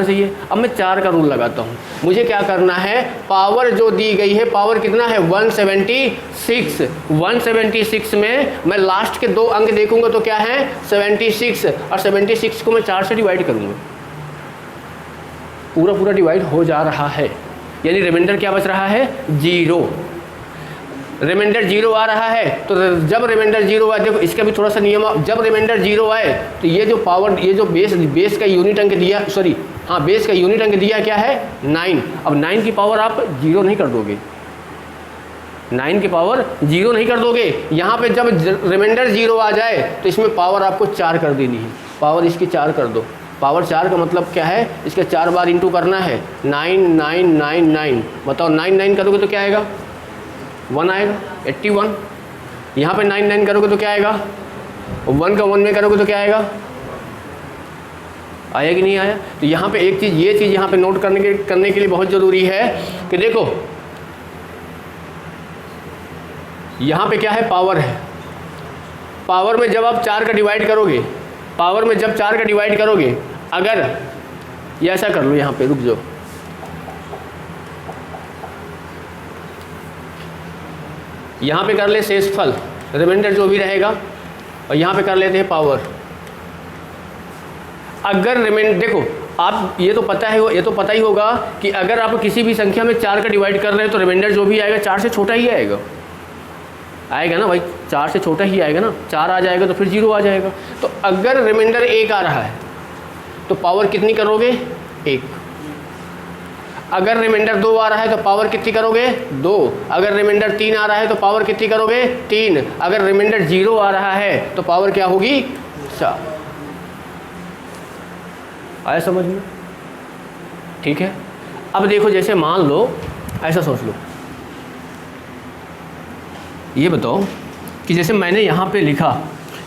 चाहिए। अब मैं 4 का रूल लगाता हूँ। मुझे क्या करना है? पावर जो दी गई है, पावर कितना है? 176। 176 में मैं लास्ट के 2 अंक देखूंगा तो क्या है? 76। और 76 को मैं 4 से डिवाइड करूँगा, पूरा डिवाइड हो जा रहा है। यानी रिमाइंडर क्या बच रहा है? 0। रिमाइंडर 0 आ रहा है, तो जब रिमाइंडर 0 आए, देखो इसका भी थोड़ा सा नियम, जब रिमाइंडर 0 आए तो ये जो पावर, ये जो बेस का यूनिट अंक दिया, बेस का यूनिट अंक दिया क्या है? 9। अब 9 की पावर आप 0 नहीं कर दोगे, 9 की पावर 0 नहीं कर दोगे। यहाँ पे जब रिमाइंडर 0 आ जाए तो इसमें पावर आपको 4 कर देनी है। पावर इसकी 4 कर दो। पावर 4 का मतलब क्या है? इसके 4 बार इंटू करना है। 9999 बताओ, 99 करोगे तो क्या आएगा? 1 आएगा, 81। यहाँ पे 99 करोगे तो क्या आएगा? 1 का 1 में करोगे तो क्या आएगा? आया कि नहीं आया? तो यहाँ पे एक चीज़, ये चीज़ यहाँ पे नोट करने के लिए बहुत ज़रूरी है कि देखो यहाँ पे क्या है? पावर है। पावर में जब आप 4 का डिवाइड करोगे, पावर में जब 4 का डिवाइड करोगे, अगर ये ऐसा कर लो, यहाँ पे रुक जाओ, यहाँ पे कर ले शेषफल, रिमाइंडर जो भी रहेगा, और यहाँ पे कर लेते हैं पावर। अगर रिमाइंडर देखो, आप ये तो पता है, ये तो पता ही होगा कि अगर आप किसी भी संख्या में 4 का डिवाइड कर रहे हैं तो रिमाइंडर जो भी आएगा 4 से छोटा ही आएगा, आएगा ना भाई, 4 से छोटा ही आएगा ना। 4 आ जाएगा तो फिर 0 आ जाएगा। तो अगर रिमाइंडर 1 आ रहा है तो पावर कितनी करोगे? 1। अगर रिमाइंडर 2 आ रहा है तो पावर कितनी करोगे? 2। अगर रिमाइंडर 3 आ रहा है तो पावर कितनी करोगे? 3। अगर रिमाइंडर 0 आ रहा है तो पावर क्या होगी? 4। आया समझ में? ठीक है। अब देखो, जैसे मान लो, ऐसा सोच लो, ये बताओ कि जैसे मैंने यहाँ पे लिखा,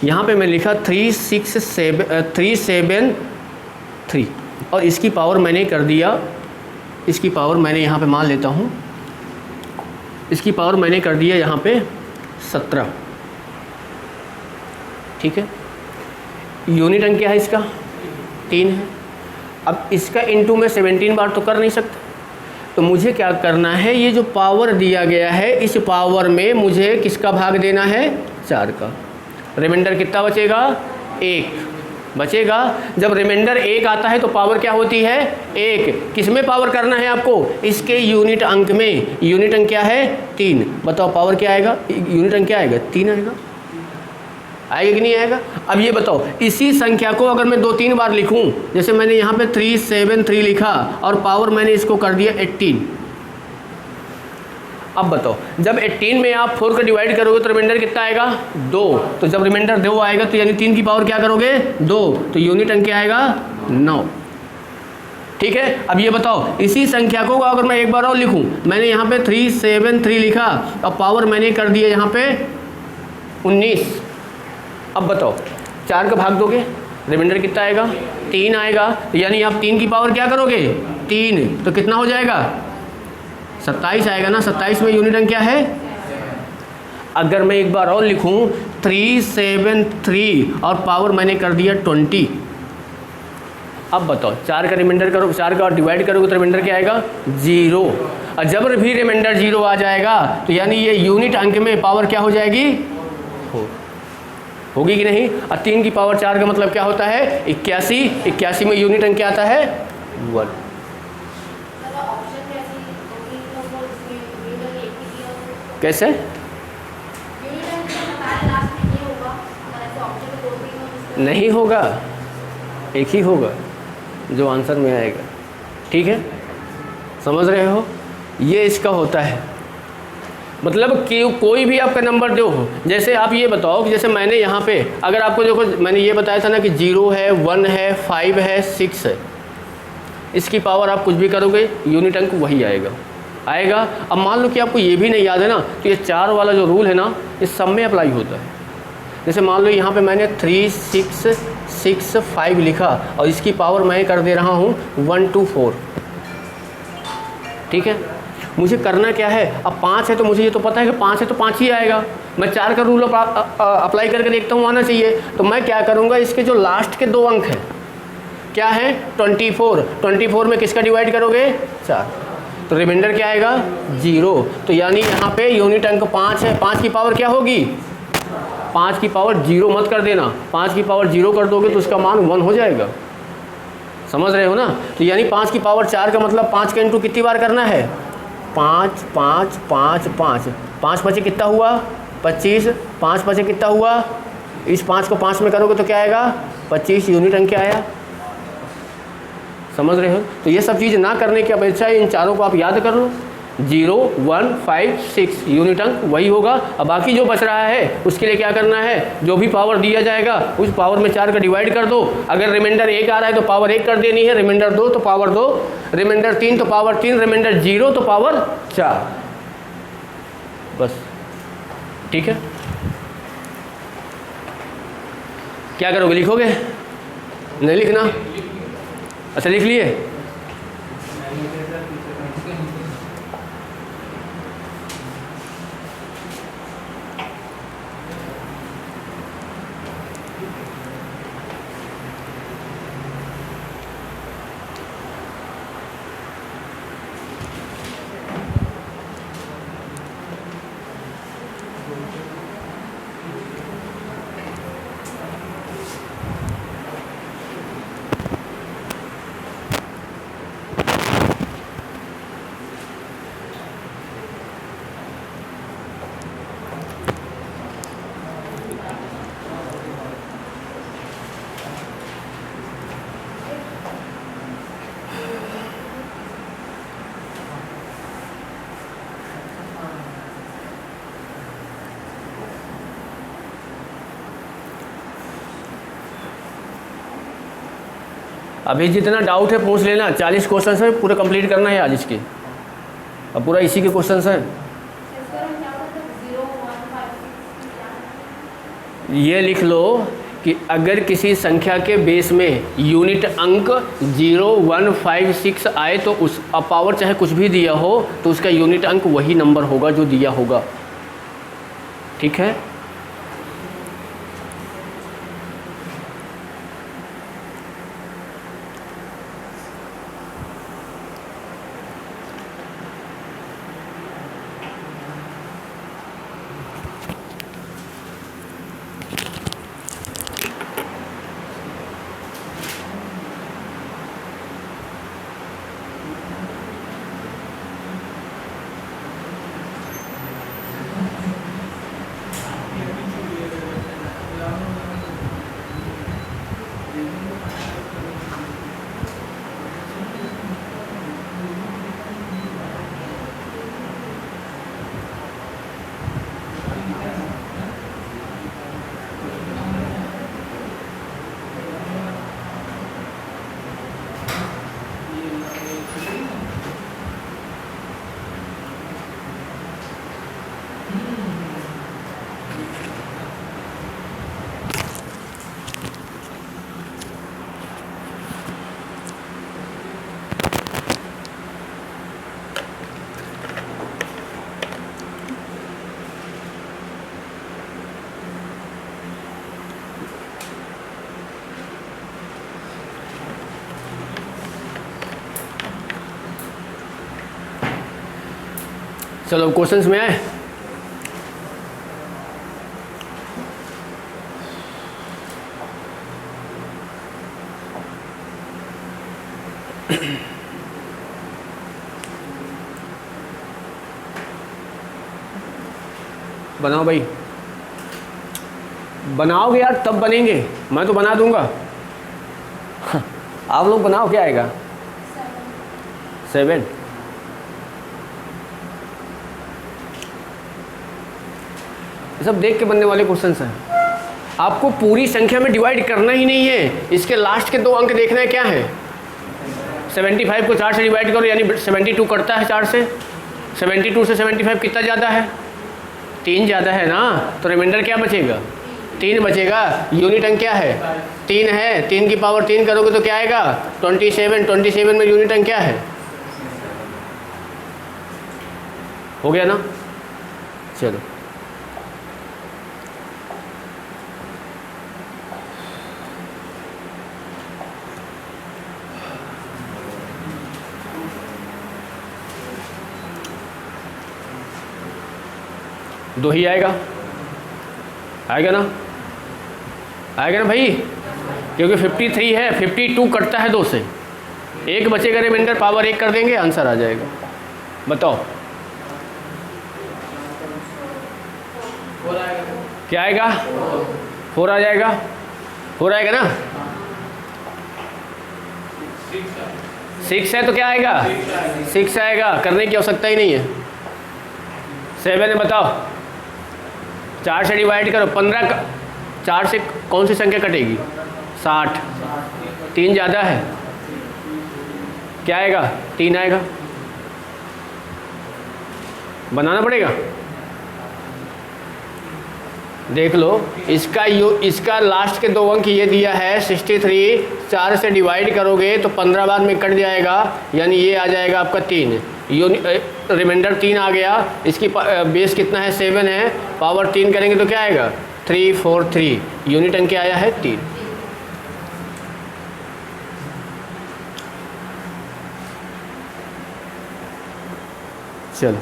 यहाँ पे मैं लिखा 373 और इसकी पावर मैंने कर दिया, इसकी पावर मैंने यहाँ पे मान लेता हूँ, इसकी पावर मैंने कर दिया यहाँ पे 17। ठीक है। यूनिट अंक क्या है इसका? 3 है। अब इसका इंटू में 17 बार तो कर नहीं सकता, तो मुझे क्या करना है, ये जो पावर दिया गया है इस पावर में मुझे किसका भाग देना है? 4 का। रिमाइंडर कितना बचेगा? 1 बचेगा। जब रिमाइंडर 1 आता है तो पावर क्या होती है? 1। किस में पावर करना है आपको? इसके यूनिट अंक में। यूनिट अंक क्या है? 3। बताओ पावर क्या आएगा? यूनिट अंक क्या आएगा? 3 आएगा। आएगा कि नहीं आएगा? अब ये बताओ, इसी संख्या को अगर मैं 2-3 बार लिखूं, जैसे मैंने यहाँ पे 373 लिखा और पावर मैंने इसको कर दिया 18। अब बताओ, जब 18 में आप 4 का डिवाइड करोगे तो रिमाइंडर कितना आएगा? 2। तो जब रिमाइंडर 2 आएगा तो यानी 3 की पावर क्या करोगे? 2। तो यूनिट अंक क्या आएगा? 9। ठीक है। अब ये बताओ, इसी संख्या को अगर मैं एक बार और लिखूं, मैंने यहाँ पे 373 लिखा और पावर मैंने कर दिया यहाँ पे 19। अब बताओ, 4 का भाग दोगे, रिमाइंडर कितना आएगा? 3 आएगा। तो यानी आप 3 की पावर क्या करोगे? 3। तो कितना हो जाएगा? 27 आएगा ना। 27 में यूनिट अंक क्या है? अगर मैं एक बार और लिखूं 373 और पावर मैंने कर दिया 20। अब बताओ, 4 का रिमाइंडर करो, 4 का डिवाइड करोगे तो रिमाइंडर क्या आएगा? 0। और जब भी रिमाइंडर 0 आ जाएगा तो यानी ये यूनिट अंक में पावर क्या हो जाएगी? होगी कि नहीं? और 3 की पावर 4 का मतलब क्या होता है? 81। 81 में यूनिट अंक क्या आता है? 1। कैसे? नहीं होगा, एक ही होगा जो आंसर में आएगा। ठीक है, समझ रहे हो? ये इसका होता है। मतलब कि कोई भी आपका नंबर दो हो, जैसे आप ये बताओ कि जैसे मैंने यहाँ पे, अगर आपको देखो मैंने ये बताया था ना कि 0 है, 1 है, 5 है, 6 है, इसकी पावर आप कुछ भी करोगे यूनिट अंक वही आएगा। अब मान लो कि आपको ये भी नहीं याद है ना, तो ये 4 वाला जो रूल है ना, इस सब में अप्लाई होता है। जैसे मान लो यहाँ पे मैंने 3 6 6 5 लिखा और इसकी पावर मैं कर दे रहा हूँ 1 2 4। ठीक है, मुझे करना क्या है? अब 5 है तो मुझे ये तो पता है कि 5 है तो 5 ही आएगा। मैं 4 का रूल अप्लाई करके देखता हूँ आना चाहिए। तो मैं क्या करूँगा, इसके जो लास्ट के 2 अंक हैं क्या है? 24। 24 में किसका डिवाइड करोगे? 4। तो रिमाइंडर क्या आएगा? 0। तो यानी यहाँ पे यूनिट अंक 5 है। 5 की पावर क्या होगी? 5 की पावर 0 मत कर देना। 5 की पावर 0 कर दोगे तो उसका मान 1 हो जाएगा। समझ रहे हो ना? तो यानी 5 की पावर 4 का मतलब 5 का इंटू कितनी बार करना है? 5 5 5 5 5 बचे कितना हुआ? 25। 5 बचे कितना हुआ? इस 5 को 5 में करोगे तो क्या आएगा? 25। यूनिट अंक क्या आया? समझ रहे हो? तो ये सब चीज़ ना करने की अपेक्षा इन चारों को आप याद कर लो। 0 1 5 6 यूनिट अंक वही होगा। अब बाकी जो बच रहा है उसके लिए क्या करना है? जो भी पावर दिया जाएगा उस पावर में 4 का डिवाइड कर दो। अगर रिमाइंडर 1 आ रहा है तो पावर 1 कर देनी है, रिमाइंडर 2 तो पावर 2, रिमाइंडर 3 तो पावर 3, रिमाइंडर 0 तो पावर 4। बस। ठीक है, क्या करोगे? लिखोगे? नहीं लिखना? अच्छा, लिख लिए? अभी जितना डाउट है पूछ लेना, 40 क्वेश्चन है, पूरे कंप्लीट करना है आज इसके, अब पूरा इसी के क्वेश्चन है। ये लिख लो कि अगर किसी संख्या के बेस में यूनिट अंक 0, 1, 5, 6 आए तो उस पावर चाहे कुछ भी दिया हो तो उसका यूनिट अंक वही नंबर होगा जो दिया होगा। ठीक है, चलो क्वेश्चंस में आए। बनाओ भाई, बनाओगे यार तब बनेंगे, मैं तो बना दूंगा। आप लोग बनाओ, क्या आएगा? 7। ये सब देख के बनने वाले क्वेश्चंस हैं। आपको पूरी संख्या में डिवाइड करना ही नहीं है, इसके लास्ट के 2 अंक देखना है क्या है। 75 को 4 से डिवाइड करो, यानी 72 कटता है 4 से। 72 से 75 कितना ज़्यादा है? 3 ज़्यादा है ना, तो रिमाइंडर क्या बचेगा? 3 बचेगा। यूनिट अंक क्या है? 3 है। 3 की पावर 3 करोगे तो क्या आएगा? 27। 27 में यूनिट अंक क्या है? हो गया ना? चलो दो ही आएगा, आएगा ना? आएगा ना भाई, क्योंकि 53 है, 52 कटता है 2 से, 1 बचेगा रिमाइंडर, पावर 1 कर देंगे, आंसर आ जाएगा। बताओ क्या आएगा? 4 आ जाएगा। 4 आएगा ना? 6 है तो क्या आएगा? 6 आएगा, करने की आवश्यकता ही नहीं है। 7 है, बताओ। 4 से डिवाइड करो, 15 4 से कौन सी संख्या कटेगी? 60। 3 ज़्यादा है, क्या आएगा? 3 आएगा। बनाना पड़ेगा, देख लो। इसका लास्ट के 2 अंक ये दिया है 63, 4 से डिवाइड करोगे तो 15 बाद में कट जाएगा, यानी ये आ जाएगा आपका 3। रिमाइंडर 3 आ गया। इसकी बेस कितना है? 7 है। पावर 3 करेंगे तो क्या आएगा? 343। यूनिट अंक क्या आया है? 3। चलो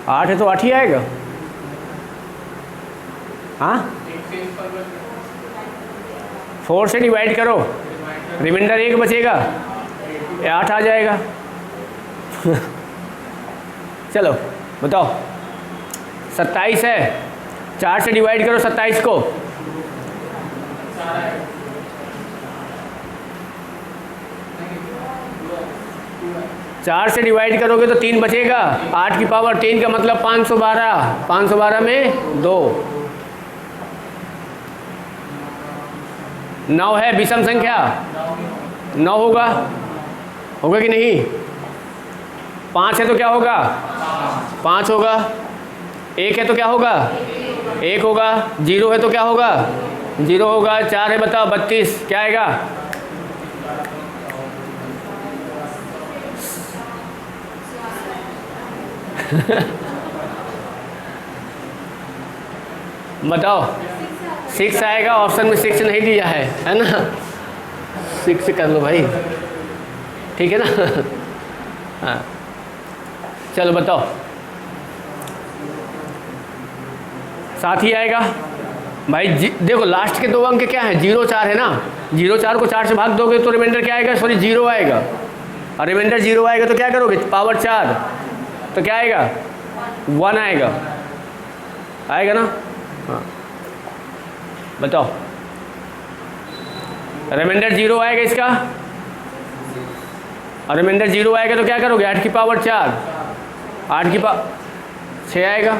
आठ है तो 8 ही आएगा। हाँ, 4 से डिवाइड करो, रिमाइंडर 1 बचेगा, 8 आ जाएगा। चलो बताओ। 27 है, 4 से डिवाइड करो 27 को, 4 से डिवाइड करोगे तो 3 बचेगा, 8 की पावर 3 का मतलब 512, 512 में 2, 9 है विषम संख्या, 9 होगा, होगा कि नहीं? 5 है तो क्या होगा? 5 होगा। 1 है तो क्या होगा? 1 होगा। 0 है तो क्या होगा? 0 होगा। 4 है बताओ 32, क्या आएगा? बताओ 6 आएगा, ऑप्शन में 6 नहीं दिया है ना? 6 कर लो भाई, ठीक है ना? हाँ चलो बताओ, 7 ही आएगा भाई। देखो लास्ट के 2 अंक क्या है? 0 4 है ना, 0 4 को 4 से भाग दोगे तो रिमाइंडर क्या आएगा? सॉरी 0 आएगा, और रिमाइंडर 0 आएगा तो क्या करोगे? पावर 4 तो क्या आएगा? 1 आएगा, आएगा ना? हाँ बताओ, रिमाइंडर 0 आएगा इसका, और रिमाइंडर 0 आएगा तो क्या करोगे? 8 की पावर 4, 8 की पावर 6 आएगा।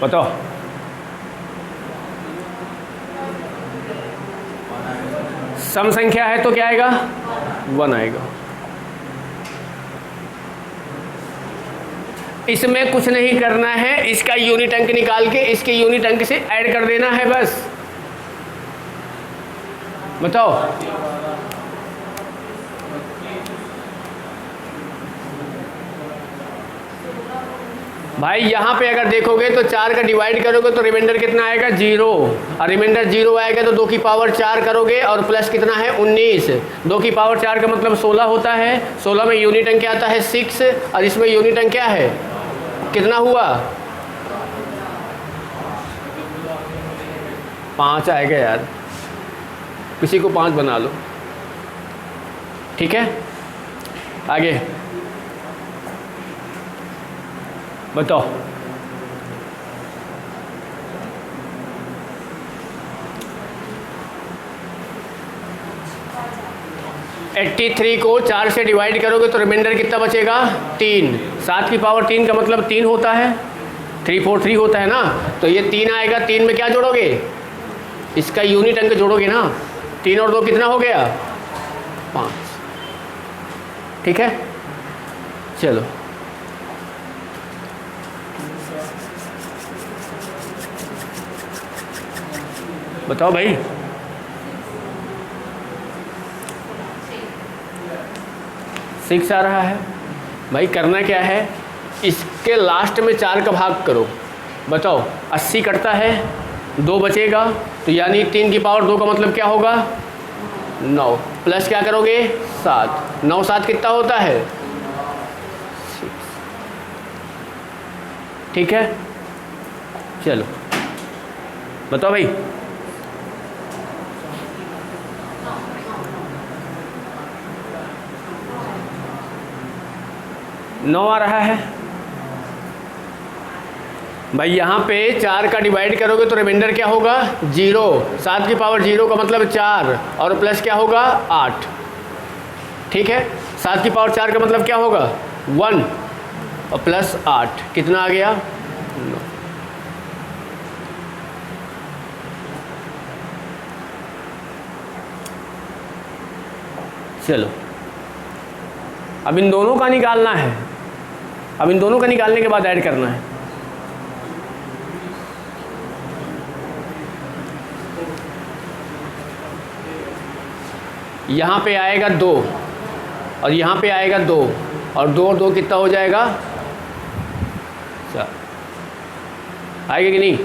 बताओ सम संख्या है तो क्या आएगा? 1 आएगा। इसमें कुछ नहीं करना है, इसका यूनिट अंक निकाल के इसके यूनिट अंक से ऐड कर देना है बस। बताओ भाई, यहाँ पे अगर देखोगे तो 4 का डिवाइड करोगे तो रिमाइंडर कितना आएगा? 0, और रिमाइंडर 0 आएगा तो 2 की पावर 4 करोगे और प्लस कितना है? 19। 2 की पावर 4 का मतलब 16 होता है। 16 में यूनिट अंक क्या आता है? 6, और इसमें यूनिट अंक क्या है? कितना हुआ? 5 आएगा यार, किसी को 5 बना लो, ठीक है? आगे बताओ, एट्टी 83 को 4 से डिवाइड करोगे तो रिमाइंडर कितना बचेगा? 3। 7 की पावर 3 का मतलब 3 होता है, 343 होता है ना, तो ये 3 आएगा। 3 में क्या जोड़ोगे? इसका यूनिट अंक जोड़ोगे ना। 3 और 2 कितना हो गया? 5, ठीक है? चलो बताओ भाई, सिक्स आ रहा है भाई। करना क्या है? इसके लास्ट में 4 का भाग करो। बताओ 80 कटता है, 2 बचेगा, तो यानी 3 की पावर 2 का मतलब क्या होगा? 9, प्लस क्या करोगे? 7। 9 7 कितना होता है? 6, ठीक है? चलो बताओ भाई, 9 आ रहा है भाई। यहाँ पे 4 का डिवाइड करोगे तो रिमाइंडर क्या होगा? 0। 7 की पावर 0 का मतलब 4, और प्लस क्या होगा? 8, ठीक है? 7 की पावर 4 का मतलब क्या होगा? 1, और प्लस 8 कितना आ गया? 9। चलो अब इन दोनों का निकालना है। अब इन दोनों का निकालने के बाद ऐड करना है। यहाँ पे आएगा 2, और यहाँ पे आएगा 2, और 2 और 2 कितना हो जाएगा? 4 आएगा कि नहीं?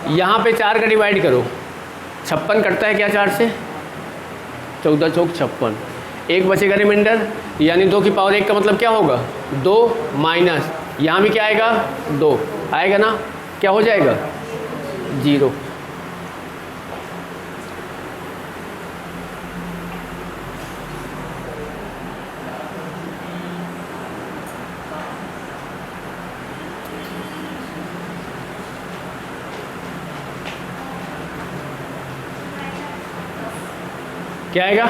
यहाँ पे 4 का डिवाइड करो, 56 कटता है क्या 4 से? 14 चौक 56, 1 बचेगा रिमाइंडर, यानी 2 की पावर 1 का मतलब क्या होगा? 2 माइनस, यहाँ भी क्या आएगा? 2 आएगा ना, क्या हो जाएगा? 0। क्या आएगा?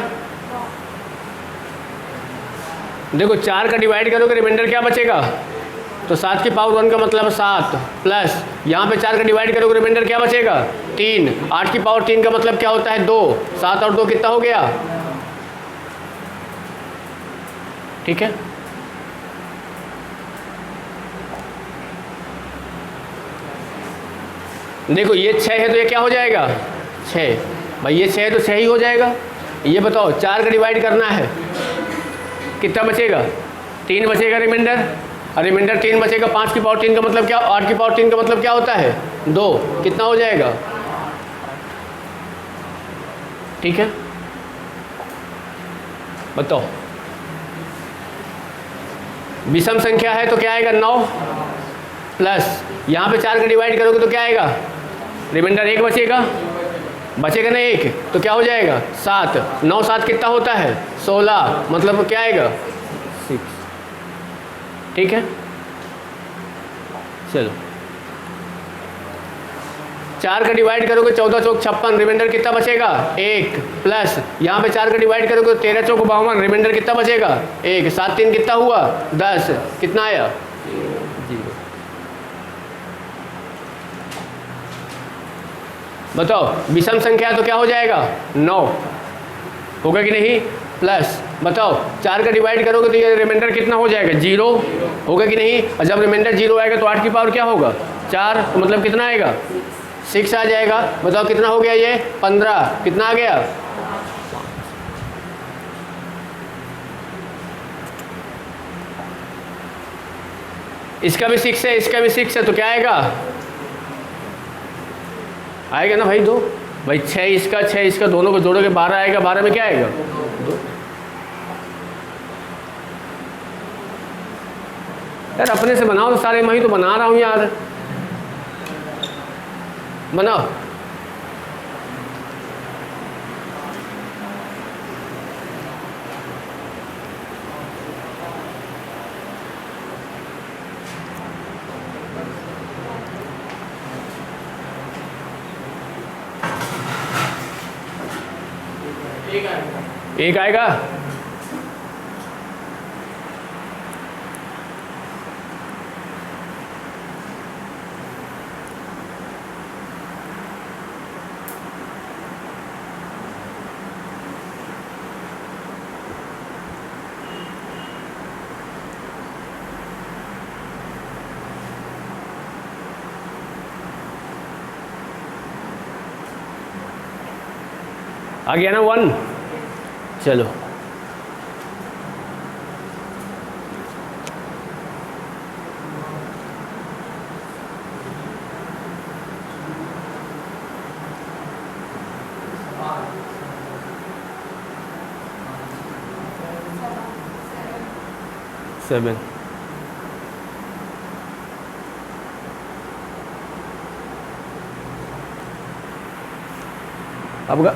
देखो 4 का डिवाइड करोगे रिमाइंडर क्या बचेगा? तो 7 की पावर 1 का मतलब 7 प्लस यहाँ पे 4 का डिवाइड करोगे रिमाइंडर क्या बचेगा? 3। 8 की पावर 3 का मतलब क्या होता है? 2। 7 और 2 कितना हो गया? ठीक है, देखो ये 6 है तो ये क्या हो जाएगा? 6। भाई ये 6 है तो 6 ही हो जाएगा। ये बताओ 4 का डिवाइड करना है, कितना बचेगा? 3 बचेगा रिमाइंडर, और रिमाइंडर 3 बचेगा। 5 की पावर 3 का मतलब क्या? 8 की पावर 3 का मतलब क्या होता है? 2। कितना हो जाएगा? ठीक है, बताओ। विषम संख्या है तो क्या आएगा? 9 प्लस यहाँ पे 4 का डिवाइड करोगे तो क्या आएगा? रिमाइंडर 1 बचेगा, बचेगा ना 1, तो क्या हो जाएगा? 7। 9 7 कितना होता है? 16, मतलब क्या आएगा? 6। ठीक है, चलो 4 का डिवाइड करोगे 14 चौक 56, रिमाइंडर कितना बचेगा? 1 प्लस यहाँ पे 4 का डिवाइड करोगे 13 चौक 52, रिमाइंडर कितना बचेगा? 1। 7 3 कितना हुआ? 10। कितना आया? 0। बताओ विषम संख्या तो क्या हो जाएगा? 9 होगा कि नहीं? प्लस बताओ 4 का डिवाइड करोगे तो ये रिमाइंडर कितना हो जाएगा? 0 होगा कि नहीं? और जब रिमाइंडर 0 आएगा तो 8 की पावर क्या होगा? 4, तो मतलब कितना आएगा? 6 आ जाएगा। बताओ कितना हो गया? ये 15। कितना आ गया? इसका भी 6 है, इसका भी 6 है, तो क्या आएगा? आएगा ना भाई 2। भाई 6 इसका 6 इसका, दोनों को जोड़ोगे 12 आएगा। 12 में क्या आएगा? 2। यार अपने से बनाओ तो सारे, मैं ही तो बना रहा हूँ यार, बनाओ। एक आएगा। आ गया ना 1। चलो सेवन। अब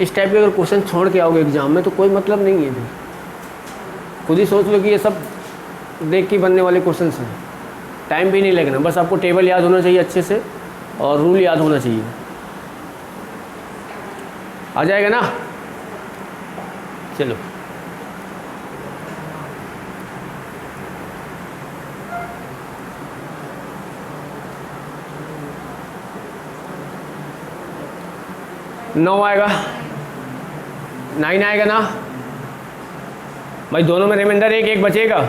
इस टाइप के अगर क्वेश्चन छोड़ के आओगे एग्जाम में तो कोई मतलब नहीं है भाई। खुद ही सोच लो कि ये सब देख के बनने वाले क्वेश्चन हैं। टाइम भी नहीं लगना, बस आपको टेबल याद होना चाहिए अच्छे से और रूल याद होना चाहिए। आ जाएगा ना? चलो नौ आएगा, 9 आएगा ना भाई। दोनों में रिमाइंडर 1 1 बचेगा।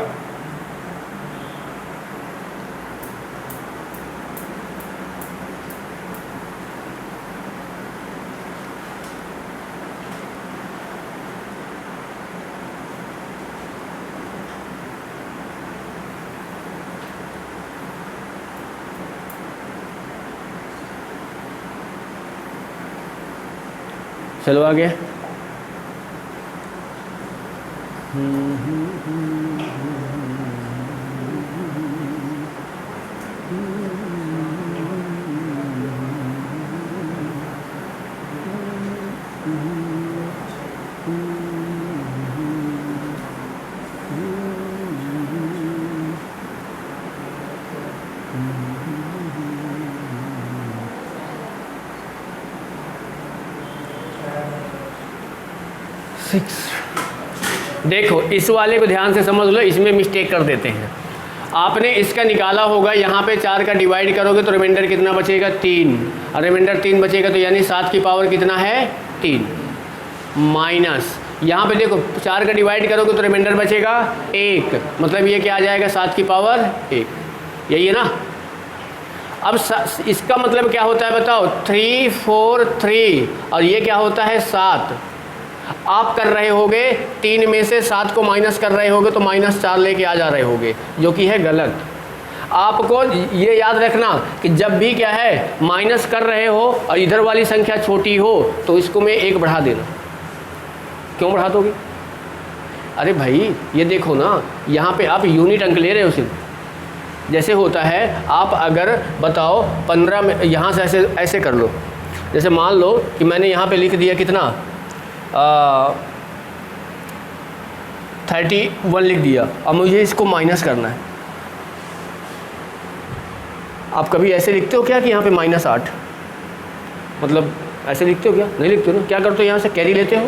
चलो आगे। 6। देखो इस वाले को ध्यान से समझ लो, इसमें मिस्टेक कर देते हैं। आपने इसका निकाला होगा, यहाँ पे 4 का डिवाइड करोगे तो रिमाइंडर कितना बचेगा 3, और रिमाइंडर 3 बचेगा तो यानी 7 की पावर कितना है 3, माइनस यहाँ पे देखो 4 का डिवाइड करोगे तो रिमाइंडर बचेगा 1, मतलब ये क्या आ जाएगा 7 की पावर 1, यही है ना। अब इसका मतलब क्या होता है बताओ, 3 4 3, और ये क्या होता है 7। आप कर रहे होगे 3 में से 7 को माइनस कर रहे होगे तो -4 लेके आ जा रहे होगे, जो कि है गलत। आपको ये याद रखना कि जब भी क्या है माइनस कर रहे हो और इधर वाली संख्या छोटी हो तो इसको मैं 1 बढ़ा देना। क्यों बढ़ा दोगे? अरे भाई ये देखो ना, यहाँ पे आप यूनिट अंक ले रहे हो सिर्फ। जैसे होता है आप अगर बताओ 15 में यहाँ से ऐसे कर लो, जैसे मान लो कि मैंने यहाँ पे लिख दिया कितना 31 लिख दिया, अब मुझे इसको माइनस करना है। आप कभी ऐसे लिखते हो क्या कि यहाँ पे -8, मतलब ऐसे लिखते हो क्या? नहीं लिखते हो ना। क्या करते हो, यहाँ से कैरी लेते हो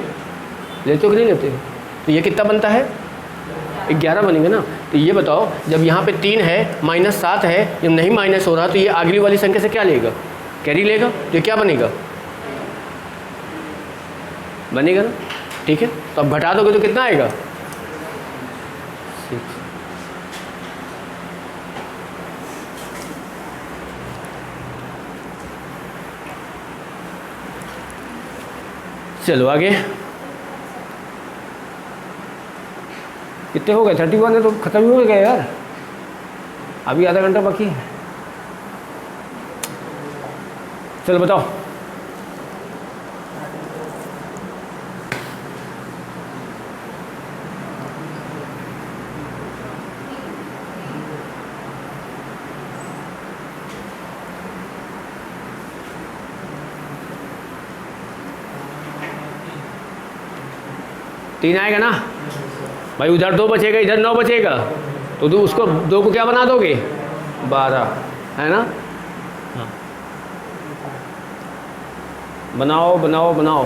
कि नहीं लेते हो? तो ये कितना बनता है 11 बनेंगे ना। तो ये बताओ जब यहाँ पे 3 है -7 है, जब नहीं माइनस हो रहा तो ये अगली वाली संख्या से क्या लेगा, कैरी लेगा, तो क्या बनेगा ना, ठीक है। तो अब घटा दोगे तो कितना आएगा 6। चलो आगे, कितने हो गए 31 है तो ख़त्म ही हो गया यार, अभी आधा घंटा बाकी है। चलो बताओ, तीन आएगा ना भाई, उधर 2 बचेगा इधर 9 बचेगा, तो उसको 2 को क्या बना दोगे 12, है ना। हाँ बनाओ बनाओ बनाओ।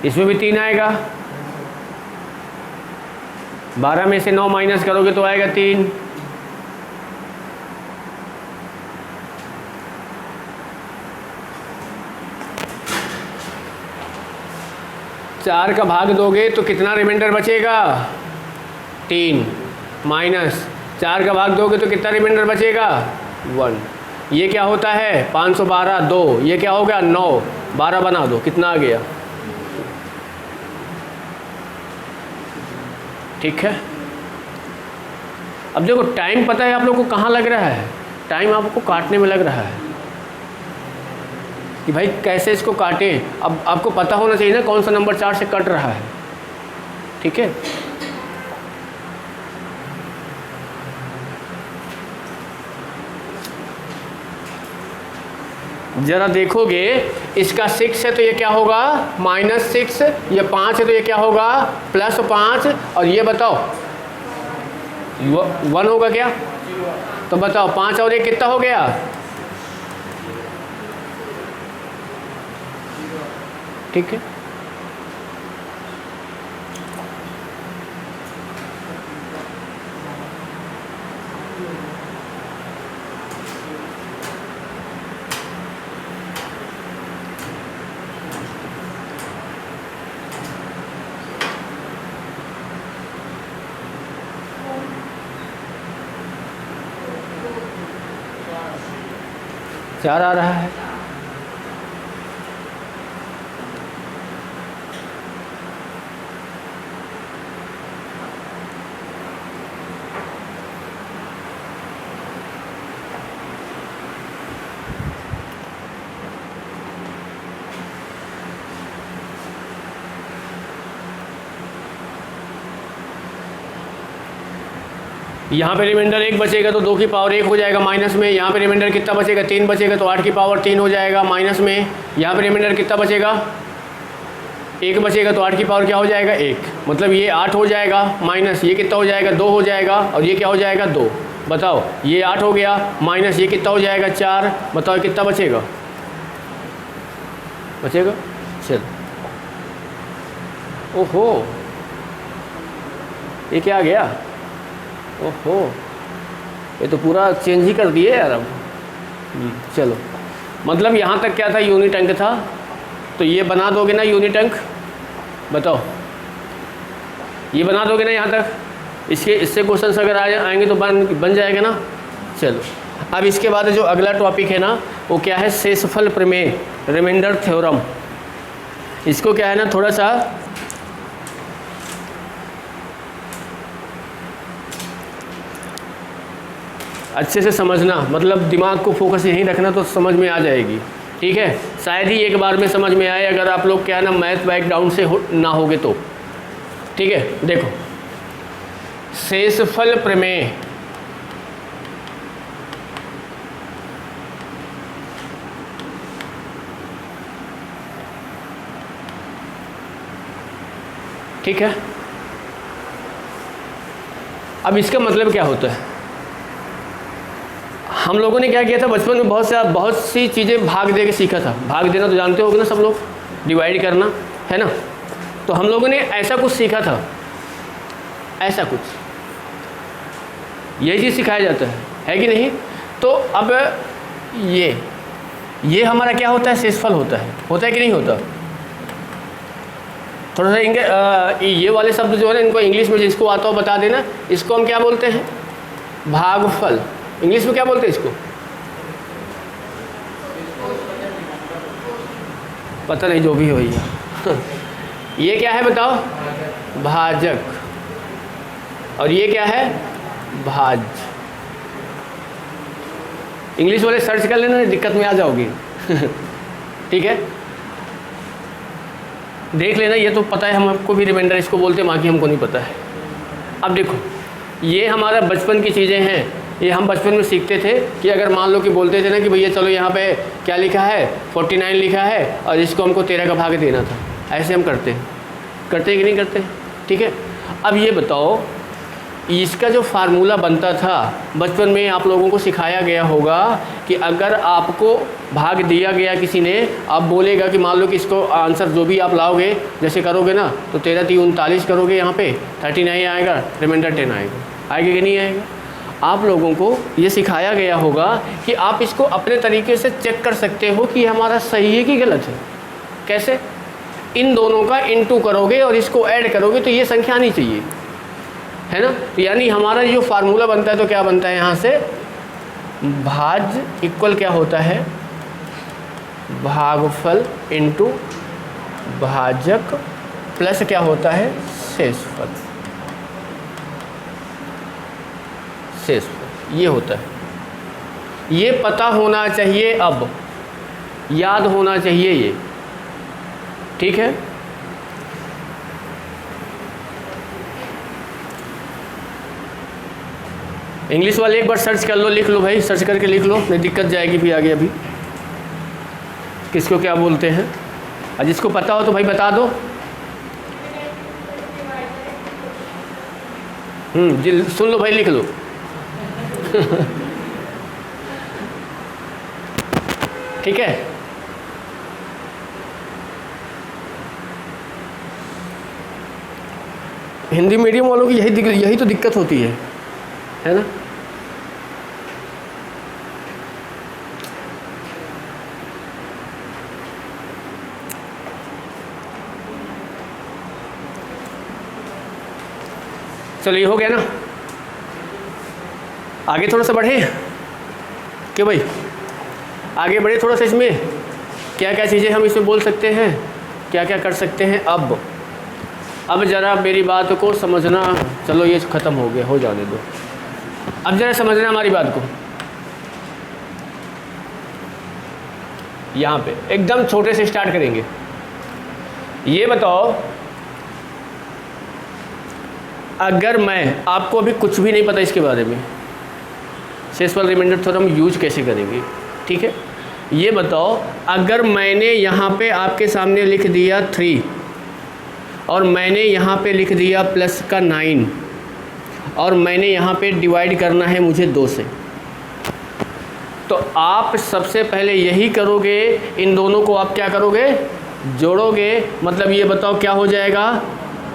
इसमें भी 3 आएगा, 12 में से 9 माइनस करोगे तो आएगा 3। चार का भाग दोगे तो कितना रिमाइंडर बचेगा 3, माइनस 4 का भाग दोगे तो कितना रिमाइंडर बचेगा 1। ये क्या होता है 512 2, ये क्या हो गया 9, 12 बना दो, कितना आ गया, ठीक है। अब देखो टाइम पता है आप लोगों को कहाँ लग रहा है, टाइम आपको काटने में लग रहा है कि भाई कैसे इसको काटें। अब आपको पता होना चाहिए ना कौन सा नंबर 4 से कट रहा है, ठीक है। ज़रा देखोगे इसका 6 है तो ये क्या होगा -6, ये 5 है तो ये क्या होगा +5, और ये बताओ 1 होगा क्या, तो बताओ 5 और 1 कितना हो गया, ठीक है। चार आ रहा है, यहाँ पे रिमाइंडर 1 बचेगा तो 2 की पावर 1 हो जाएगा माइनस में। यहाँ पे रिमाइंडर कितना बचेगा, 3 बचेगा तो 8 की पावर 3 हो जाएगा माइनस में। यहाँ पे रिमाइंडर कितना बचेगा, 1 बचेगा तो 8 की पावर क्या हो जाएगा 1, मतलब ये 8 हो जाएगा माइनस ये कितना हो जाएगा 2 हो जाएगा, और ये क्या हो जाएगा 2। बताओ ये 8 हो गया माइनस ये कितना हो जाएगा 4, बताओ कितना बचेगा, बचेगा। चल ओहो ये क्या आ गया, ओहो ये तो पूरा चेंज ही कर दिए यार अब। चलो मतलब यहाँ तक क्या था, यूनिट अंक था, तो ये बना दोगे ना यूनिट अंक, बताओ ये बना दोगे ना यहाँ तक, इससे क्वेश्चंस अगर आएंगे तो बन जाएगा ना। चलो अब इसके बाद जो अगला टॉपिक है ना वो क्या है, शेषफल प्रमेय, रिमाइंडर थ्योरम। इसको क्या है ना थोड़ा सा अच्छे से समझना, मतलब दिमाग को फोकस यहीं रखना तो समझ में आ जाएगी, ठीक है। शायद ही एक बार में समझ में आए अगर आप लोग क्या है ना मैथ बैकग्राउंड से ना होगे तो, ठीक है। देखो शेषफल प्रमेय, ठीक है। अब इसका मतलब क्या होता है, हम लोगों ने क्या किया था बचपन में, बहुत सी चीज़ें भाग दे के सीखा था। भाग देना तो जानते होगे ना सब लोग, डिवाइड करना है ना। तो हम लोगों ने ऐसा कुछ सीखा था, ऐसा कुछ यही चीज़ सिखाया जाता है कि नहीं। तो अब ये हमारा क्या होता है, शेषफल होता है कि नहीं होता। थोड़ा सा ये वाले शब्द जो है ना इनको इंग्लिश में जिसको आता हो बता देना। इसको हम क्या बोलते हैं, भागफल। इंग्लिश में क्या बोलते हैं इसको, पता नहीं, जो भी हो भैया। ये क्या है बताओ, भाजक, और ये क्या है, भाज्य। इंग्लिश वाले सर्च कर लेना, दिक्कत में आ जाओगी। ठीक है, देख लेना, ये तो पता है हमको भी, रिमाइंडर इसको बोलते हैं, बाकी हमको नहीं पता है। अब देखो ये हमारा बचपन की चीज़ें हैं, ये हम बचपन में सीखते थे कि अगर मान लो कि बोलते थे ना कि भैया चलो यहाँ पे क्या लिखा है 49 लिखा है और इसको हमको 13 का भाग देना था, ऐसे हम करते हैं कि नहीं करते, ठीक है। अब ये बताओ इसका जो फार्मूला बनता था बचपन में आप लोगों को सिखाया गया होगा कि अगर आपको भाग दिया गया किसी ने, आप बोलेगा कि मान लो कि इसको आंसर जो भी आप लाओगे जैसे करोगे ना तो 13 3 39 करोगे, यहाँ पे 39 आएगा, रिमाइंडर 10 आएगा कि नहीं आएगा। आप लोगों को ये सिखाया गया होगा कि आप इसको अपने तरीके से चेक कर सकते हो कि हमारा सही है कि गलत है। कैसे, इन दोनों का इनटू करोगे और इसको ऐड करोगे तो ये संख्या आनी चाहिए, है ना। तो यानी हमारा जो फार्मूला बनता है तो क्या बनता है यहाँ से, भाज्य इक्वल क्या होता है, भागफल इनटू भाजक प्लस क्या होता है, शेषफल। शेषफल ये होता है, ये पता होना चाहिए, अब याद होना चाहिए ये, ठीक है। इंग्लिश वाले एक बार सर्च कर लो, लिख लो भाई, सर्च करके लिख लो, नहीं दिक्कत जाएगी फिर आगे। अभी किसको क्या बोलते हैं, और जिसको पता हो तो भाई बता दो। जी सुन लो भाई, लिख लो। ठीक है, हिंदी मीडियम वालों की यही तो दिक्कत होती है ना। चलो ये हो गया ना, आगे थोड़ा सा बढ़े क्यों भाई, आगे बढ़े थोड़ा सा। इसमें क्या क्या चीज़ें हम इसमें बोल सकते हैं, क्या क्या कर सकते हैं। अब ज़रा मेरी बात को समझना, चलो ये ख़त्म हो गया, हो जाने दो। अब ज़रा समझना हमारी बात को, यहाँ पे एकदम छोटे से स्टार्ट करेंगे। ये बताओ अगर मैं, आपको अभी कुछ भी नहीं पता इसके बारे में, शेषफल रिमाइंडर थ्योरम यूज कैसे करेंगे, ठीक है। ये बताओ, अगर मैंने यहाँ पे आपके सामने लिख दिया 3 और मैंने यहाँ पे लिख दिया प्लस का 9 और मैंने यहाँ पे डिवाइड करना है मुझे 2 से, तो आप सबसे पहले यही करोगे, इन दोनों को आप क्या करोगे, जोड़ोगे। मतलब ये बताओ क्या हो जाएगा,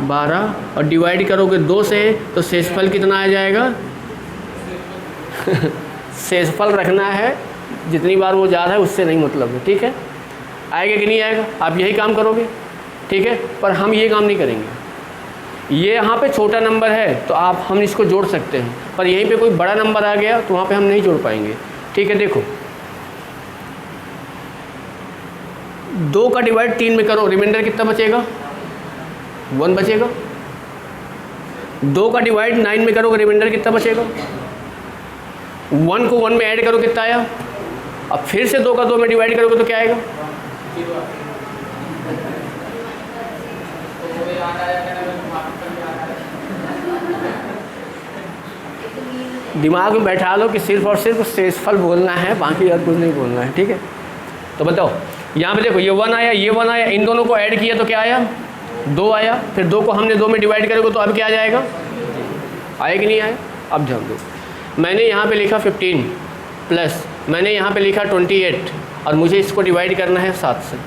12, और डिवाइड करोगे 2 से, तो शेषफल कितना आ जाएगा शेषफल रखना है, जितनी बार वो जा रहा है उससे नहीं मतलब है, ठीक है। आएगा कि नहीं आएगा, आप यही काम करोगे, ठीक है। पर हम ये काम नहीं करेंगे। ये यहाँ पे छोटा नंबर है तो हम इसको जोड़ सकते हैं, पर यहीं पे कोई बड़ा नंबर आ गया तो वहाँ पे हम नहीं जोड़ पाएंगे, ठीक है। देखो 2 का डिवाइड 3 में करो, रिमाइंडर कितना बचेगा, 1 बचेगा। 2 का डिवाइड 9 में करोगे, रिमाइंडर कितना बचेगा, 1 को 1 में ऐड करो, कितना आया। अब फिर से 2 का 2 में डिवाइड करोगे तो क्या आएगा, दिमाग में बैठा लो कि सिर्फ और सिर्फ शेषफल बोलना है, बाकी और कुछ नहीं बोलना है, ठीक है। तो बताओ यहाँ पे देखो, ये 1 आया, ये 1 आया, इन दोनों को ऐड किया तो क्या आया, 2 आया। फिर 2 को हमने 2 में डिवाइड करोगे तो अब क्या आ जाएगा, आया कि नहीं आया। अब ध्यान दो, मैंने यहाँ पे लिखा 15 प्लस मैंने यहाँ पे लिखा 28 और मुझे इसको डिवाइड करना है 7 से।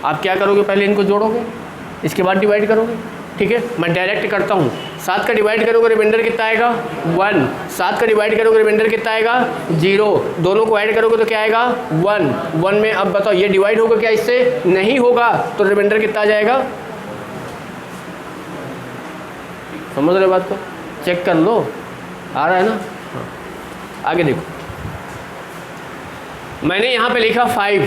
आप क्या करोगे, पहले इनको जोड़ोगे, इसके बाद डिवाइड करोगे, ठीक है। मैं डायरेक्ट करता हूँ, 7 का डिवाइड करोगे रिमाइंडर कितना आएगा, 1। 7 का डिवाइड करोगे रिमाइंडर कितना आएगा, 0। दोनों को ऐड करोगे तो क्या आएगा, 1। 1 में अब बताओ ये डिवाइड होगा क्या, इससे नहीं होगा, तो रिमाइंडर कितना आ जाएगा। समझ रहे बात को, चेक कर लो, आ रहा है ना। हाँ। आगे देखो, मैंने यहाँ पे लिखा 5,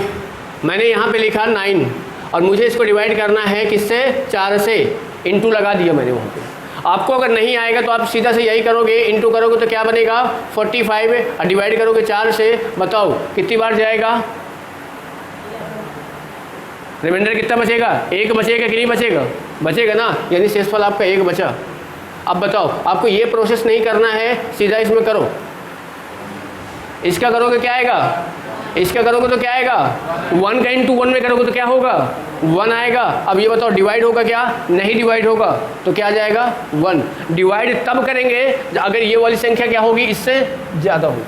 मैंने यहाँ पे लिखा 9 और मुझे इसको डिवाइड करना है किससे, 4 से। इंटू लगा दिया मैंने वहाँ पे। आपको अगर नहीं आएगा तो आप सीधा से यही करोगे, इंटू करोगे तो क्या बनेगा 45 और डिवाइड करोगे 4 से। बताओ कितनी बार जाएगा, रिमाइंडर कितना बचेगा, 1 बचेगा कि नहीं बचेगा, बचेगा ना, यानी शेषफल आपका 1 बचा। अब बताओ आपको ये प्रोसेस नहीं करना है, सीधा इसमें करो। इसका करोगे क्या आएगा, इसका करोगे तो क्या आएगा, 1 का इंटू 1 में करोगे तो क्या होगा, 1 आएगा। अब ये बताओ डिवाइड होगा क्या, नहीं डिवाइड होगा, तो क्या आ जाएगा 1। डिवाइड तब करेंगे अगर ये वाली संख्या क्या होगी, इससे ज़्यादा होगी।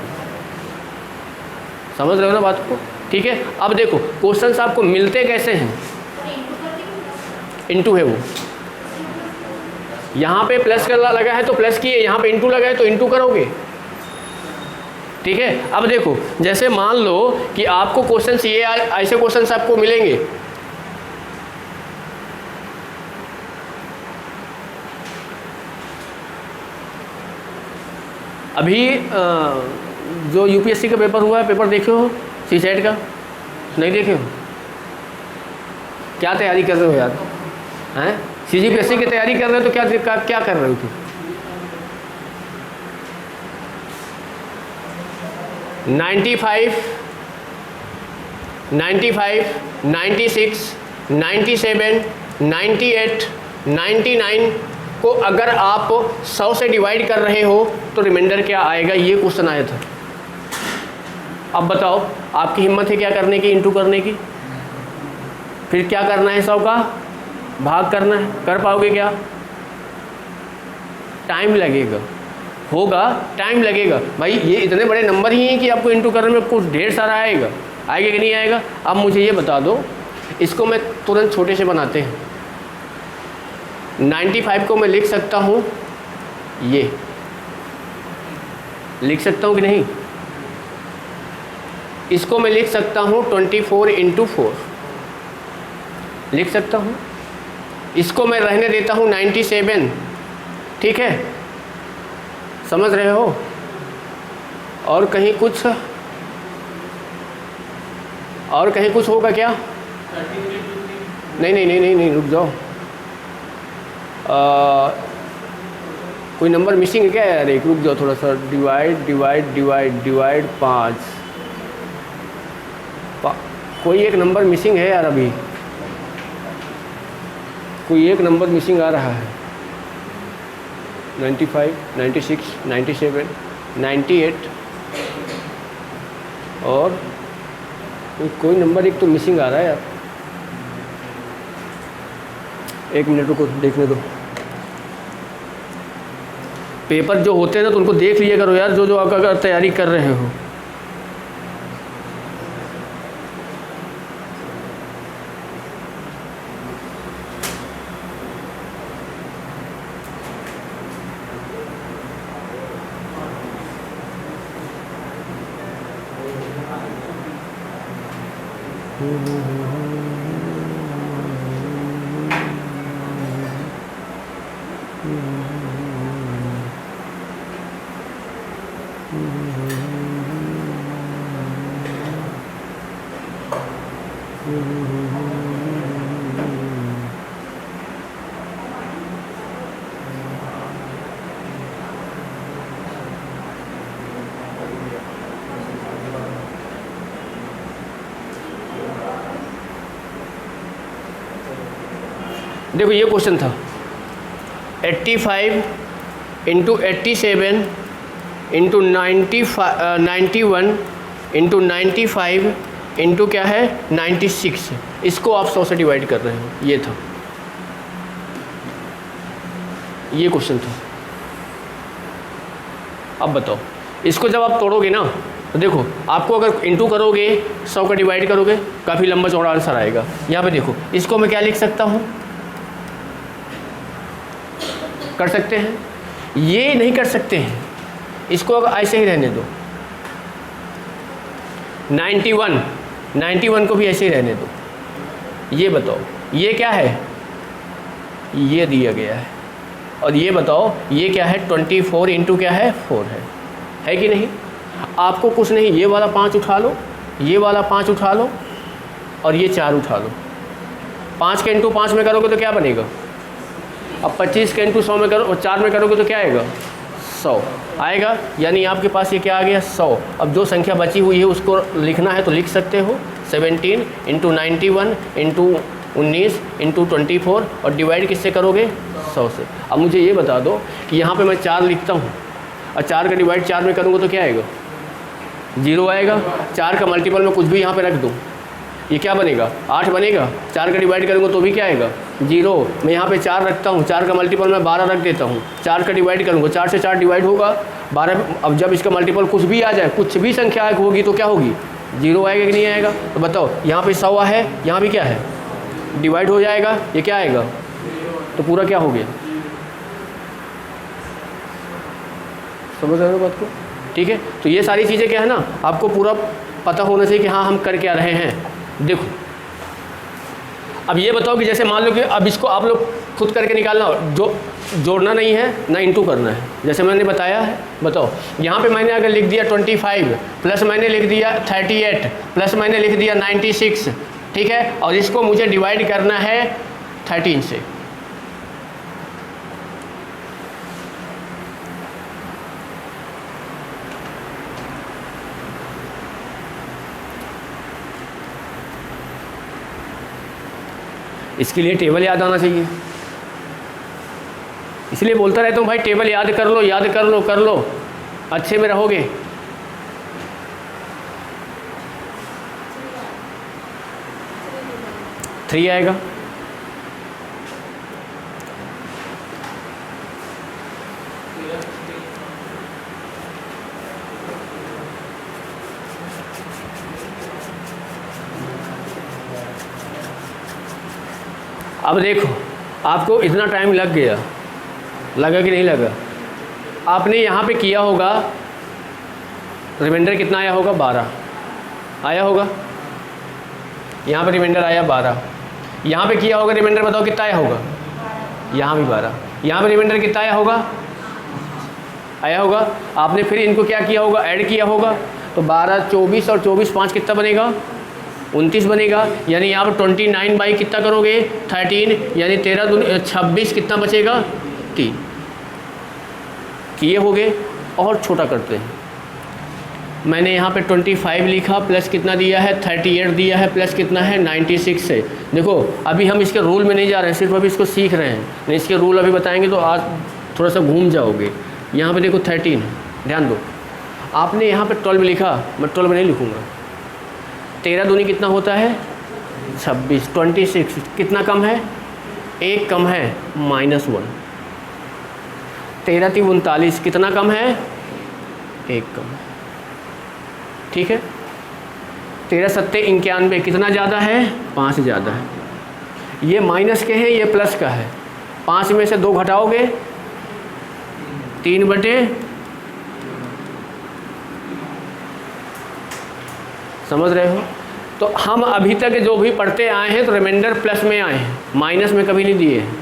समझ रहे हो ना बात को, ठीक है। अब देखो क्वेश्चंस आपको मिलते कैसे हैं, इंटू है वो, यहाँ पे प्लस का लगा है तो प्लस किए, यहाँ पे इंटू लगा है तो इंटू करोगे, ठीक है। अब देखो जैसे मान लो कि आपको क्वेश्चंस ये ऐसे क्वेश्चंस आपको मिलेंगे, अभी जो यूपीएससी का पेपर हुआ है, पेपर देखे हो सीसेट का, नहीं देखे हो, क्या तैयारी कर रहे हो यार, हैं सीजीपीएससी की तैयारी कर रहे हो तो क्या कर रहे हो तुम, 95, 96, 97, 98, 99 को अगर आप 100 से डिवाइड कर रहे हो तो रिमाइंडर क्या आएगा, ये क्वेश्चन आया था। अब बताओ आपकी हिम्मत है क्या करने की, इंटू करने की, फिर क्या करना है, 100 का भाग करना है, कर पाओगे क्या, टाइम लगेगा, होगा टाइम लगेगा भाई। ये इतने बड़े नंबर ही हैं कि आपको इंटू करने में कुछ ढेर सारा आएगा, आएगा कि नहीं आएगा। अब मुझे ये बता दो, इसको मैं तुरंत छोटे से बनाते हैं। 95 को मैं लिख सकता हूँ, ये लिख सकता हूँ कि नहीं, इसको मैं लिख सकता हूँ 24 × 4 लिख सकता हूँ। इसको मैं रहने देता हूँ 97, ठीक है, समझ रहे हो। और कहीं कुछ होगा क्या, नहीं रुक जाओ, कोई नंबर मिसिंग है क्या यार, एक रुक जाओ थोड़ा सा। डिवाइड 5, कोई एक नंबर मिसिंग है यार, अभी कोई एक नंबर मिसिंग आ रहा है। 95, 96, 97, 98 और कोई नंबर एक तो मिसिंग आ रहा है यार, एक मिनट रुको देखने दो। पेपर जो होते हैं ना तो उनको देख लिया करो यार, जो जो आप अगर तैयारी कर रहे हो। देखो ये क्वेश्चन था 85 इंटू 87 इंटू 91 इंटू 95 इंटू क्या है 96, इसको आप 100 से डिवाइड कर रहे हो। ये था, ये क्वेश्चन था। अब बताओ इसको जब आप तोड़ोगे ना तो देखो आपको अगर इंटू करोगे 100 का डिवाइड करोगे काफ़ी लंबा चौड़ा आंसर आएगा। यहाँ पे देखो इसको मैं क्या लिख सकता हूँ, कर सकते हैं, ये नहीं कर सकते हैं, इसको अगर ऐसे ही रहने दो। 91 को भी ऐसे ही रहने दो। ये बताओ ये क्या है, ये दिया गया है, और ये बताओ ये क्या है 24 इंटू क्या है 4 है कि नहीं। आपको कुछ नहीं, ये वाला 5 उठा लो, ये वाला 5 उठा लो और ये 4 उठा लो। 5 के इंटू 5 में करोगे तो क्या बनेगा, अब 25 के इंटू 100 में करो और 4 में करोगे तो क्या आएगा 100 आएगा, यानी आपके पास ये क्या आ गया 100। अब जो संख्या बची हुई है उसको लिखना है तो लिख सकते हो 17 इंटू 91 इंटू 19 इंटू 24 और डिवाइड किससे करोगे 100 से। अब मुझे ये बता दो कि यहाँ पे मैं 4 लिखता हूँ और 4 का डिवाइड 4 में करूँगा तो क्या आएगा 0 आएगा। 4 का मल्टीपल में कुछ भी यहाँ पे रख दूँ, ये क्या बनेगा 8 बनेगा। 4 का डिवाइड करूँगा तो भी क्या आएगा 0। मैं यहाँ पे 4 रखता हूँ, 4 का मल्टीपल मैं 12 रख देता हूँ। 4 का डिवाइड करूँगा, 4 से 4 डिवाइड होगा 12। अब जब इसका मल्टीपल कुछ भी आ जाए, कुछ भी संख्या होगी तो क्या होगी 0 आएगा कि नहीं आएगा। तो बताओ यहाँ पे 100 है, यहाँ भी क्या है डिवाइड हो जाएगा, ये क्या आएगा, तो पूरा क्या हो गया। समझ रहे हो बात को, ठीक है। तो ये सारी चीज़ें क्या है ना, आपको पूरा पता होना चाहिए कि हाँ हम कर क्या रहे हैं। देखो अब ये बताओ कि जैसे मान लो कि अब इसको आप लोग खुद करके निकालना, जो जोड़ना नहीं है ना इंटू करना है, जैसे मैंने बताया है। बताओ यहाँ पे मैंने अगर लिख दिया 25 प्लस मैंने लिख दिया 38 प्लस मैंने लिख दिया 96, ठीक है, और इसको मुझे डिवाइड करना है 13 से। इसके लिए टेबल याद आना चाहिए, इसलिए बोलता रहता हूँ भाई टेबल याद कर लो, याद कर लो, कर लो, अच्छे में रहोगे। थ्री आएगा, अब देखो आपको इतना टाइम लग गया, लगा कि नहीं लगा। आपने यहाँ पे किया होगा, रिमाइंडर कितना आया होगा 12 आया होगा, यहाँ पे रिमाइंडर आया 12। यहाँ पे किया होगा रिमाइंडर, बताओ कितना आया होगा, यहाँ भी 12। यहाँ पे रिमाइंडर कितना आया होगा आपने फिर इनको क्या किया होगा, ऐड किया होगा, तो 12 24 और 24 5 कितना बनेगा 29 बनेगा। यानी यहाँ पर 29 बाई कितना करोगे 13, यानी 13 दूनी 26, कितना बचेगा 3। किए हो गए, और छोटा करते हैं। मैंने यहाँ पे 25 लिखा, प्लस कितना दिया है 38 दिया है, प्लस कितना है 96 है। देखो अभी हम इसके रूल में नहीं जा रहे हैं, सिर्फ अभी इसको सीख रहे हैं, नहीं इसके रूल अभी बताएंगे तो आज थोड़ा सा घूम जाओगे। यहाँ पे देखो 13, ध्यान दो, आपने यहाँ पे 12 लिखा, मैं 12 नहीं लिखूँगा। 13 दूनी कितना होता है 26, 26 कितना कम है, 1 कम है -1। 13 3 39 कितना कम है, 1 कम है, ठीक है। 13 7 91 कितना ज़्यादा है, 5 ज़्यादा है। ये माइनस के हैं, ये प्लस का है। 5 में से 2 घटाओगे 3/, समझ रहे हो। तो हम अभी तक जो भी पढ़ते आए हैं तो रिमाइंडर प्लस में आए हैं, माइनस में कभी नहीं दिए हैं,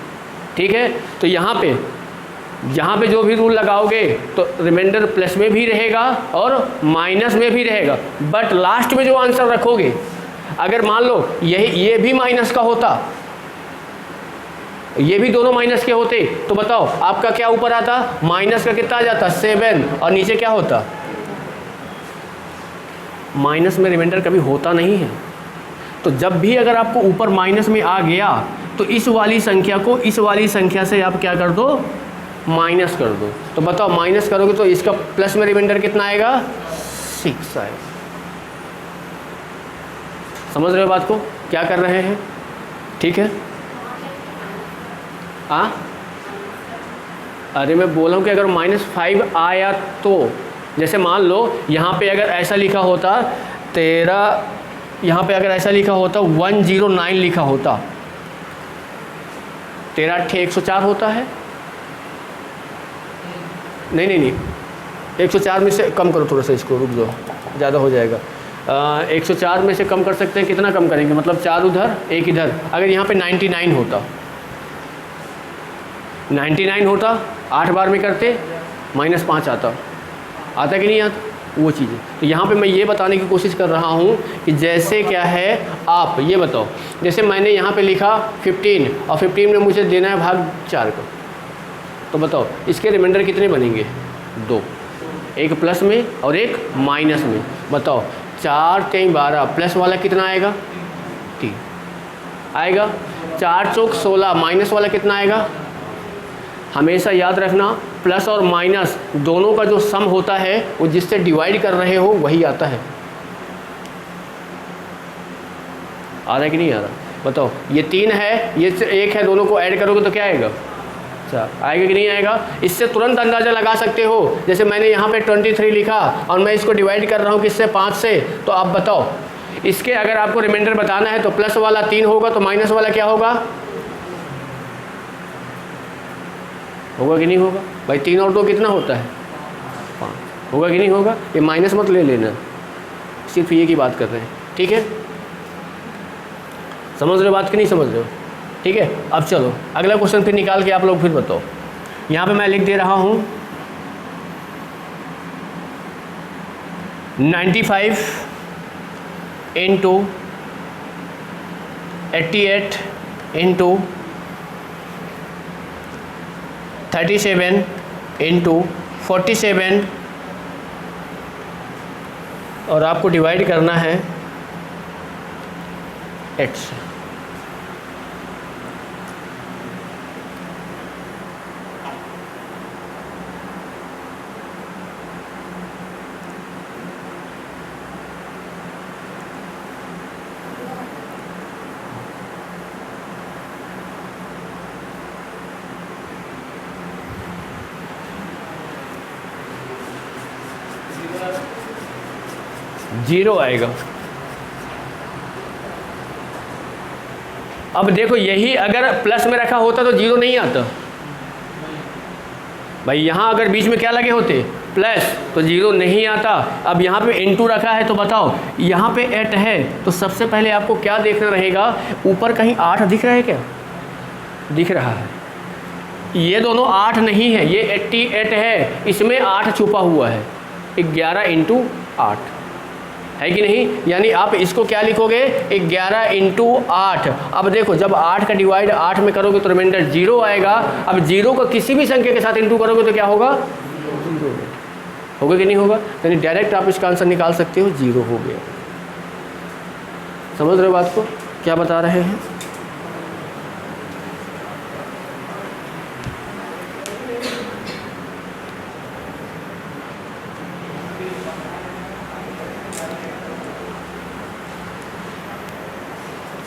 ठीक है। तो यहाँ पे जो भी रूल लगाओगे तो रिमाइंडर प्लस में भी रहेगा और माइनस में भी रहेगा, बट लास्ट में जो आंसर रखोगे, अगर मान लो ये भी माइनस का होता, ये भी दोनों माइनस के होते, तो बताओ आपका क्या ऊपर आता, माइनस का कितना आ जाता 7, और नीचे क्या होता, माइनस में रिमाइंडर कभी होता नहीं है। तो जब भी अगर आपको ऊपर माइनस में आ गया तो इस वाली संख्या को इस वाली संख्या से आप क्या कर दो, माइनस कर दो। तो बताओ माइनस करोगे तो इसका प्लस में रिमाइंडर कितना आएगा, 6 आएगा। समझ रहे हो बात को, क्या कर रहे हैं, ठीक है। अरे मैं बोल रहा हूँ कि अगर -5 आया तो, जैसे मान लो यहाँ पे अगर ऐसा लिखा होता 13, यहाँ पे अगर ऐसा लिखा होता 109 लिखा होता, 13 8 104 होता है, नहीं 104 में से कम करो थोड़ा सा, इसको रुक जाओ, ज़्यादा हो जाएगा। 104 में से कम कर सकते हैं, कितना कम करेंगे, मतलब 4 उधर 1 इधर। अगर यहाँ पे 99 होता, 99 होता, 8 बार में करते -5 आता कि नहीं आता, वो चीज़ें। तो यहाँ पे मैं ये बताने की कोशिश कर रहा हूँ कि जैसे क्या है, आप ये बताओ, जैसे मैंने यहाँ पे लिखा 15 और 15 में मुझे देना है भाग 4 का, तो बताओ इसके रिमाइंडर कितने बनेंगे, 2, एक प्लस में और एक माइनस में। बताओ 4 3 12, प्लस वाला कितना आएगा, 3 आएगा। 4 चौक 16, माइनस वाला कितना आएगा। हमेशा याद रखना प्लस और माइनस दोनों का जो सम होता है वो जिससे डिवाइड कर रहे हो वही आता है। आ रहा है कि नहीं आ रहा, बताओ। ये 3 है, ये 1 है, दोनों को ऐड करोगे तो क्या आएगा, 4 आएगा कि नहीं आएगा। इससे तुरंत अंदाज़ा लगा सकते हो। जैसे मैंने यहाँ पे 23 लिखा और मैं इसको डिवाइड कर रहा हूँ किससे, 5 से, तो आप बताओ इसके अगर आपको रिमाइंडर बताना है तो प्लस वाला 3 होगा तो माइनस वाला क्या होगा, होगा कि नहीं होगा भाई। 3 और 2 कितना होता है, 5 होगा कि नहीं होगा। ये माइनस मत ले लेना, सिर्फ ये की बात कर रहे हैं, ठीक है। समझ रहे हो बात कि नहीं समझ रहे हो, ठीक है। अब चलो अगला क्वेश्चन फिर निकाल के आप लोग फिर बताओ। यहाँ पे मैं लिख दे रहा हूँ 95 × 88 × 37 × 47 और आपको डिवाइड करना है 8 से। जीरो आएगा। अब देखो यही अगर प्लस में रखा होता तो जीरो नहीं आता भाई। यहाँ अगर बीच में क्या लगे होते प्लस तो जीरो नहीं आता। अब यहाँ पे इनटू रखा है तो बताओ यहाँ पे 8 है तो सबसे पहले आपको क्या देखना रहेगा, ऊपर कहीं 8 दिख रहा है क्या, दिख रहा है। ये दोनों 8 नहीं है, ये 88 है, इसमें 8 छुपा हुआ है। 11 × 8 है कि नहीं। यानी आप इसको क्या लिखोगे 11 × 8। अब देखो जब 8 का डिवाइड 8 में करोगे तो रिमाइंडर 0 आएगा। अब 0 को किसी भी संख्या के साथ इंटू करोगे तो क्या होगा, 0 होगा कि नहीं होगा। यानी डायरेक्ट आप इसका आंसर निकाल सकते हो, 0 हो गया। समझ रहे हो बात को, क्या बता रहे हैं।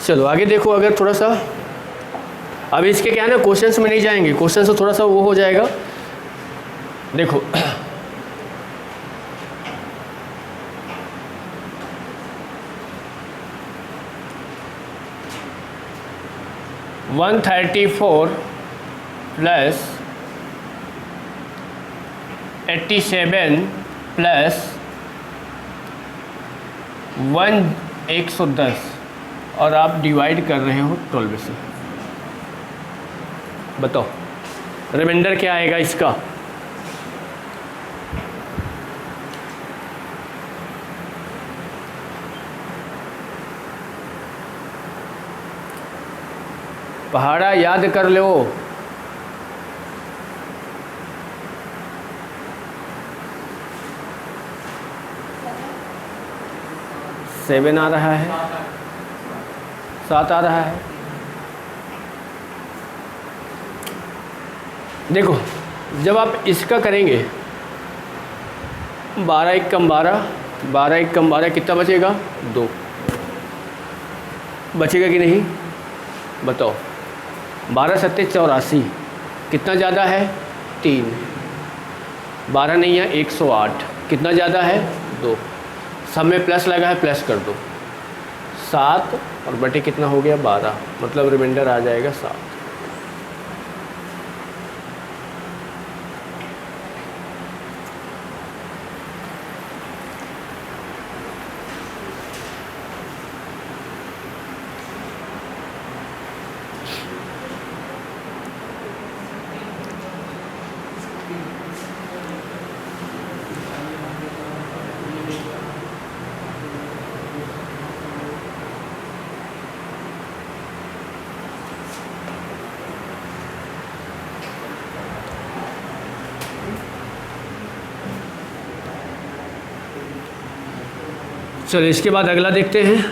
चलो आगे देखो, अगर थोड़ा सा अब इसके क्या है ना, क्वेश्चंस में नहीं जाएंगे, क्वेश्चन से थोड़ा सा वो हो जाएगा। देखो 134 प्लस 87 प्लस 110 और आप डिवाइड कर रहे हो 12 से। बताओ रिमाइंडर क्या आएगा इसका? पहाड़ा याद कर लो। सेवन आ रहा है, 7 आ रहा है। देखो जब आप इसका करेंगे 12 एक कम 12, 12 एक कम 12 कितना बचेगा? 2 बचेगा कि नहीं? बताओ 12 सत्ते 84, कितना ज़्यादा है? 3, 12 नहीं है 108, कितना ज़्यादा है? 2, सब में प्लस लगा है, प्लस कर दो, 7 और बटे कितना हो गया? 12, मतलब रिमाइंडर आ जाएगा 7। चलो इसके बाद अगला देखते हैं।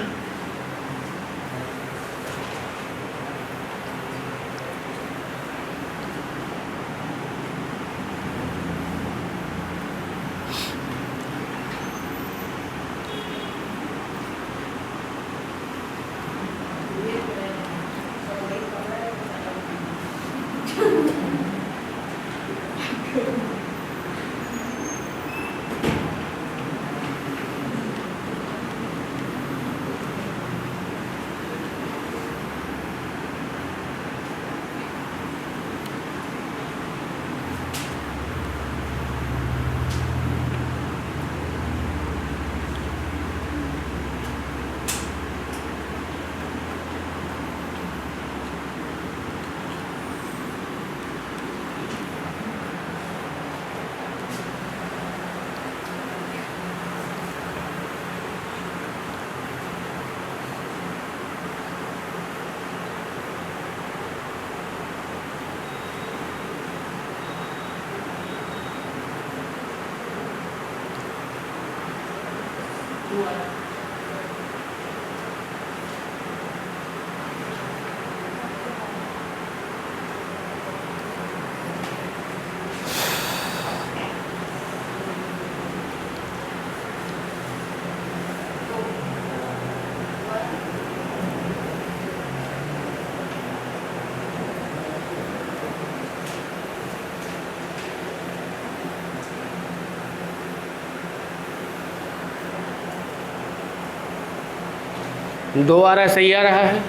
दो आ रहा है, सही आ रहा है।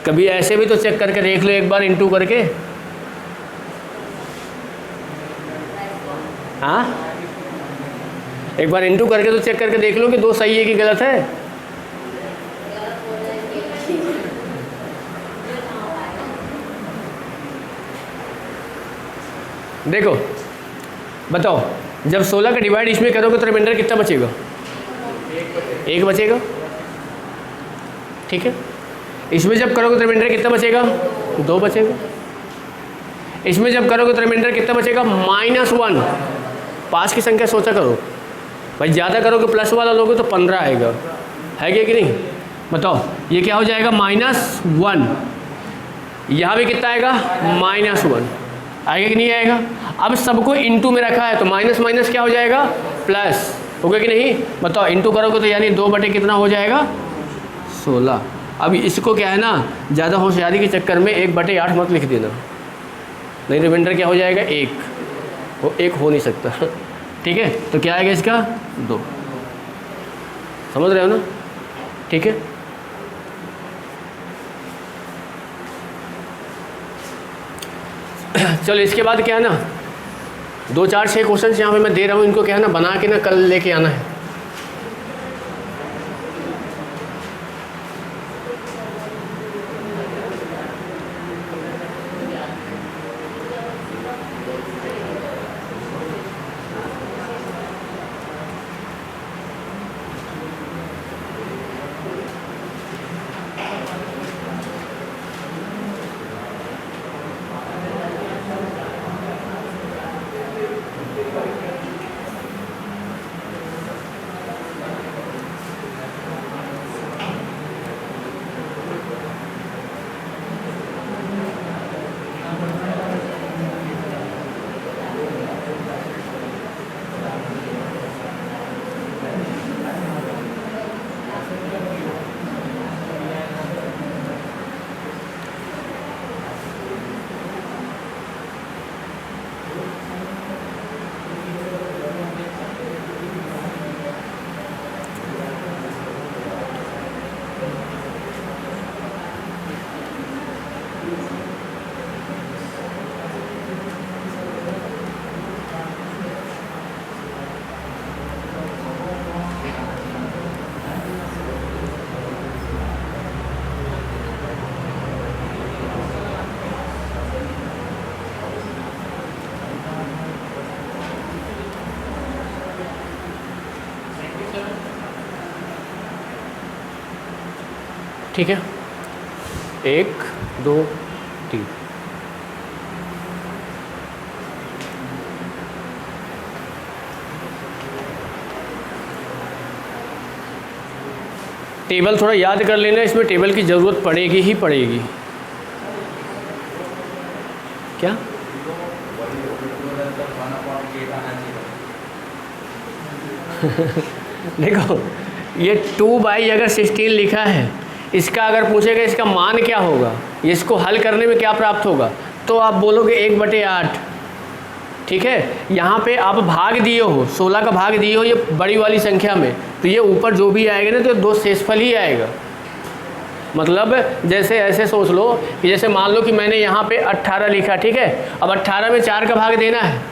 कभी ऐसे भी तो चेक करके देख लो एक बार इंटू करके। हाँ एक बार इंटू करके तो चेक करके देख लो कि 2 सही है कि गलत है। देखो बताओ जब 16 का डिवाइड इसमें करोगे तो रिमाइंडर कितना बचेगा? 1 बचेगा। ठीक है, इसमें जब करोगे तो रिमाइंडर कितना बचेगा? 2 बचेगा। इसमें जब करोगे तो रिमाइंडर कितना बचेगा? -1। 5 की संख्या सोचा करो भाई, ज़्यादा करोगे प्लस वाला लोगे तो 15 आएगा, है क्या कि नहीं? बताओ ये क्या हो जाएगा? -1। यहाँ भी कितना आएगा? -1 आएगा कि नहीं आएगा? अब सबको इंटू में रखा है तो माइनस माइनस क्या हो जाएगा? प्लस होगा कि नहीं? बताओ इंटू करोगे तो यानी 2 बटे कितना हो जाएगा? 16। अब इसको क्या है ना, ज़्यादा होशियारी के चक्कर में 1/8 मत लिख देना, नहीं रिमाइंडर क्या हो जाएगा 1, वो 1 हो नहीं सकता। ठीक है, तो क्या आएगा इसका 2। समझ रहे हो ना? ठीक है, चलो इसके बाद क्या है ना, 2 4 6 क्वेश्चन यहाँ पे मैं दे रहा हूँ, इनको क्या है ना बना के ना कल लेके आना है। ठीक है, 1 2 3। टेबल थोड़ा याद कर लेना, इसमें टेबल की ज़रूरत पड़ेगी ही पड़ेगी। क्या? देखो ये 2/16 लिखा है, इसका अगर पूछेगा इसका मान क्या होगा, ये इसको हल करने में क्या प्राप्त होगा, तो आप बोलोगे 1/8। ठीक है, यहाँ पे आप भाग दिए हो, 16 का भाग दिए हो ये बड़ी वाली संख्या में, तो ये ऊपर जो भी आएगा ना तो 2 शेषफल ही आएगा। मतलब जैसे ऐसे सोच लो कि जैसे मान लो कि मैंने यहाँ पे 18 लिखा, ठीक है, अब 18 में 4 का भाग देना है,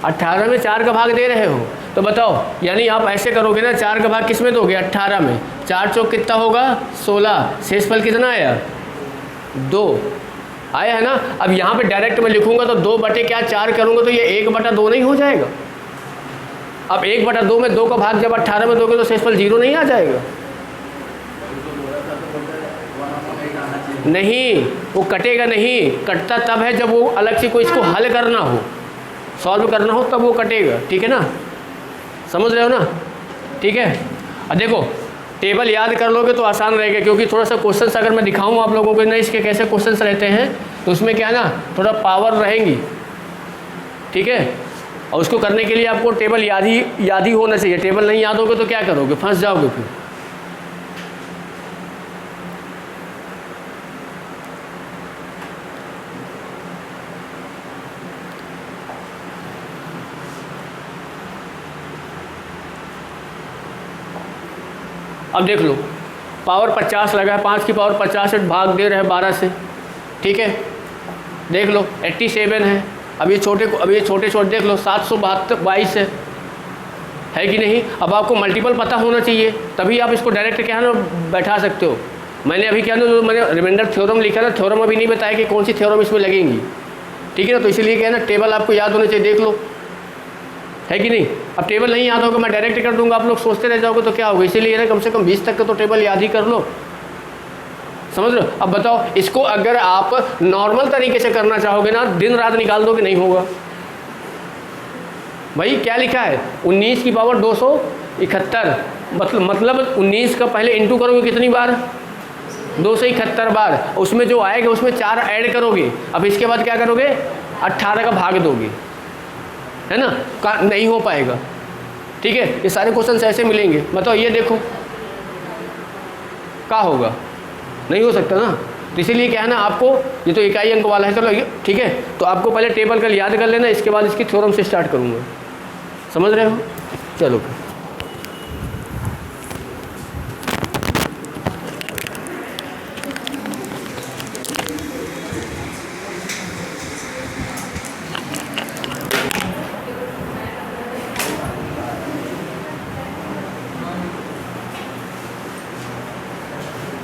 18 में 4 का भाग दे रहे हो, तो बताओ, यानी आप ऐसे करोगे ना, 4 का भाग किस में दोगे, 18 में, 4 चौक कितना होगा 16, शेषफल कितना आया 2 आया है ना। अब यहाँ पे डायरेक्ट मैं लिखूंगा तो 2/4 करूँगा तो ये 1/2 नहीं हो जाएगा। अब 1/2 में 2 का भाग जब 18 में दोगे तो शेषफल 0 नहीं आ जाएगा। नहीं, वो कटेगा नहीं, कटता तब है जब वो अलग से कोई इसको हल करना हो, सॉल्व करना हो, तब वो कटेगा। ठीक है ना, समझ रहे हो ना? ठीक है, अब देखो टेबल याद कर लोगे तो आसान रहेगा, क्योंकि थोड़ा सा क्वेश्चंस अगर मैं दिखाऊं आप लोगों को ना इसके कैसे क्वेश्चंस रहते हैं, तो उसमें क्या है ना थोड़ा पावर रहेंगी। ठीक है, और उसको करने के लिए आपको टेबल याद ही होना चाहिए। टेबल नहीं याद होगा तो क्या करोगे, फंस जाओगे फिर। अब देख लो पावर 50 लगा है, 5 की पावर 50 से भाग दे रहे हैं 12 से। ठीक है, देख लो 87 है। अब ये छोटे देख लो 722 है कि नहीं। अब आपको मल्टीपल पता होना चाहिए, तभी आप इसको डायरेक्ट क्या है ना बैठा सकते हो। मैंने अभी क्या ना जो मैंने रिमाइंडर थ्योरम लिखा ना, थ्योरम अभी नहीं बताया कि कौन सी थ्योरम इसमें लगेंगी। ठीक है ना, तो इसीलिए क्या है ना टेबल आपको याद होने चाहिए, देख लो है कि नहीं। अब टेबल नहीं याद होगा, मैं डायरेक्ट कर दूंगा, आप लोग सोचते रह जाओगे तो क्या होगा। इसीलिए ना कम से कम 20 तक का तो टेबल याद ही कर लो, समझ रहे हो। अब बताओ इसको अगर आप नॉर्मल तरीके से करना चाहोगे ना, दिन रात निकाल दोगे, नहीं होगा भाई। क्या लिखा है 19 की पावर 271, मतलब 19 का पहले इंटू करोगे कितनी बार, 271 बार। उसमें जो आएगा उसमें 4 ऐड करोगे। अब इसके बाद क्या करोगे, 18 का भाग दोगे, है ना, नहीं हो पाएगा। ठीक है, ये सारे क्वेश्चन ऐसे मिलेंगे। बताओ ये देखो का होगा, नहीं हो सकता ना। तो इसीलिए क्या है ना, आपको ये तो इकाई अंक वाला है, चलो ठीक है, तो आपको पहले टेबल कल याद कर लेना, इसके बाद इसकी थ्योरम से स्टार्ट करूँगा, समझ रहे हो? चलो।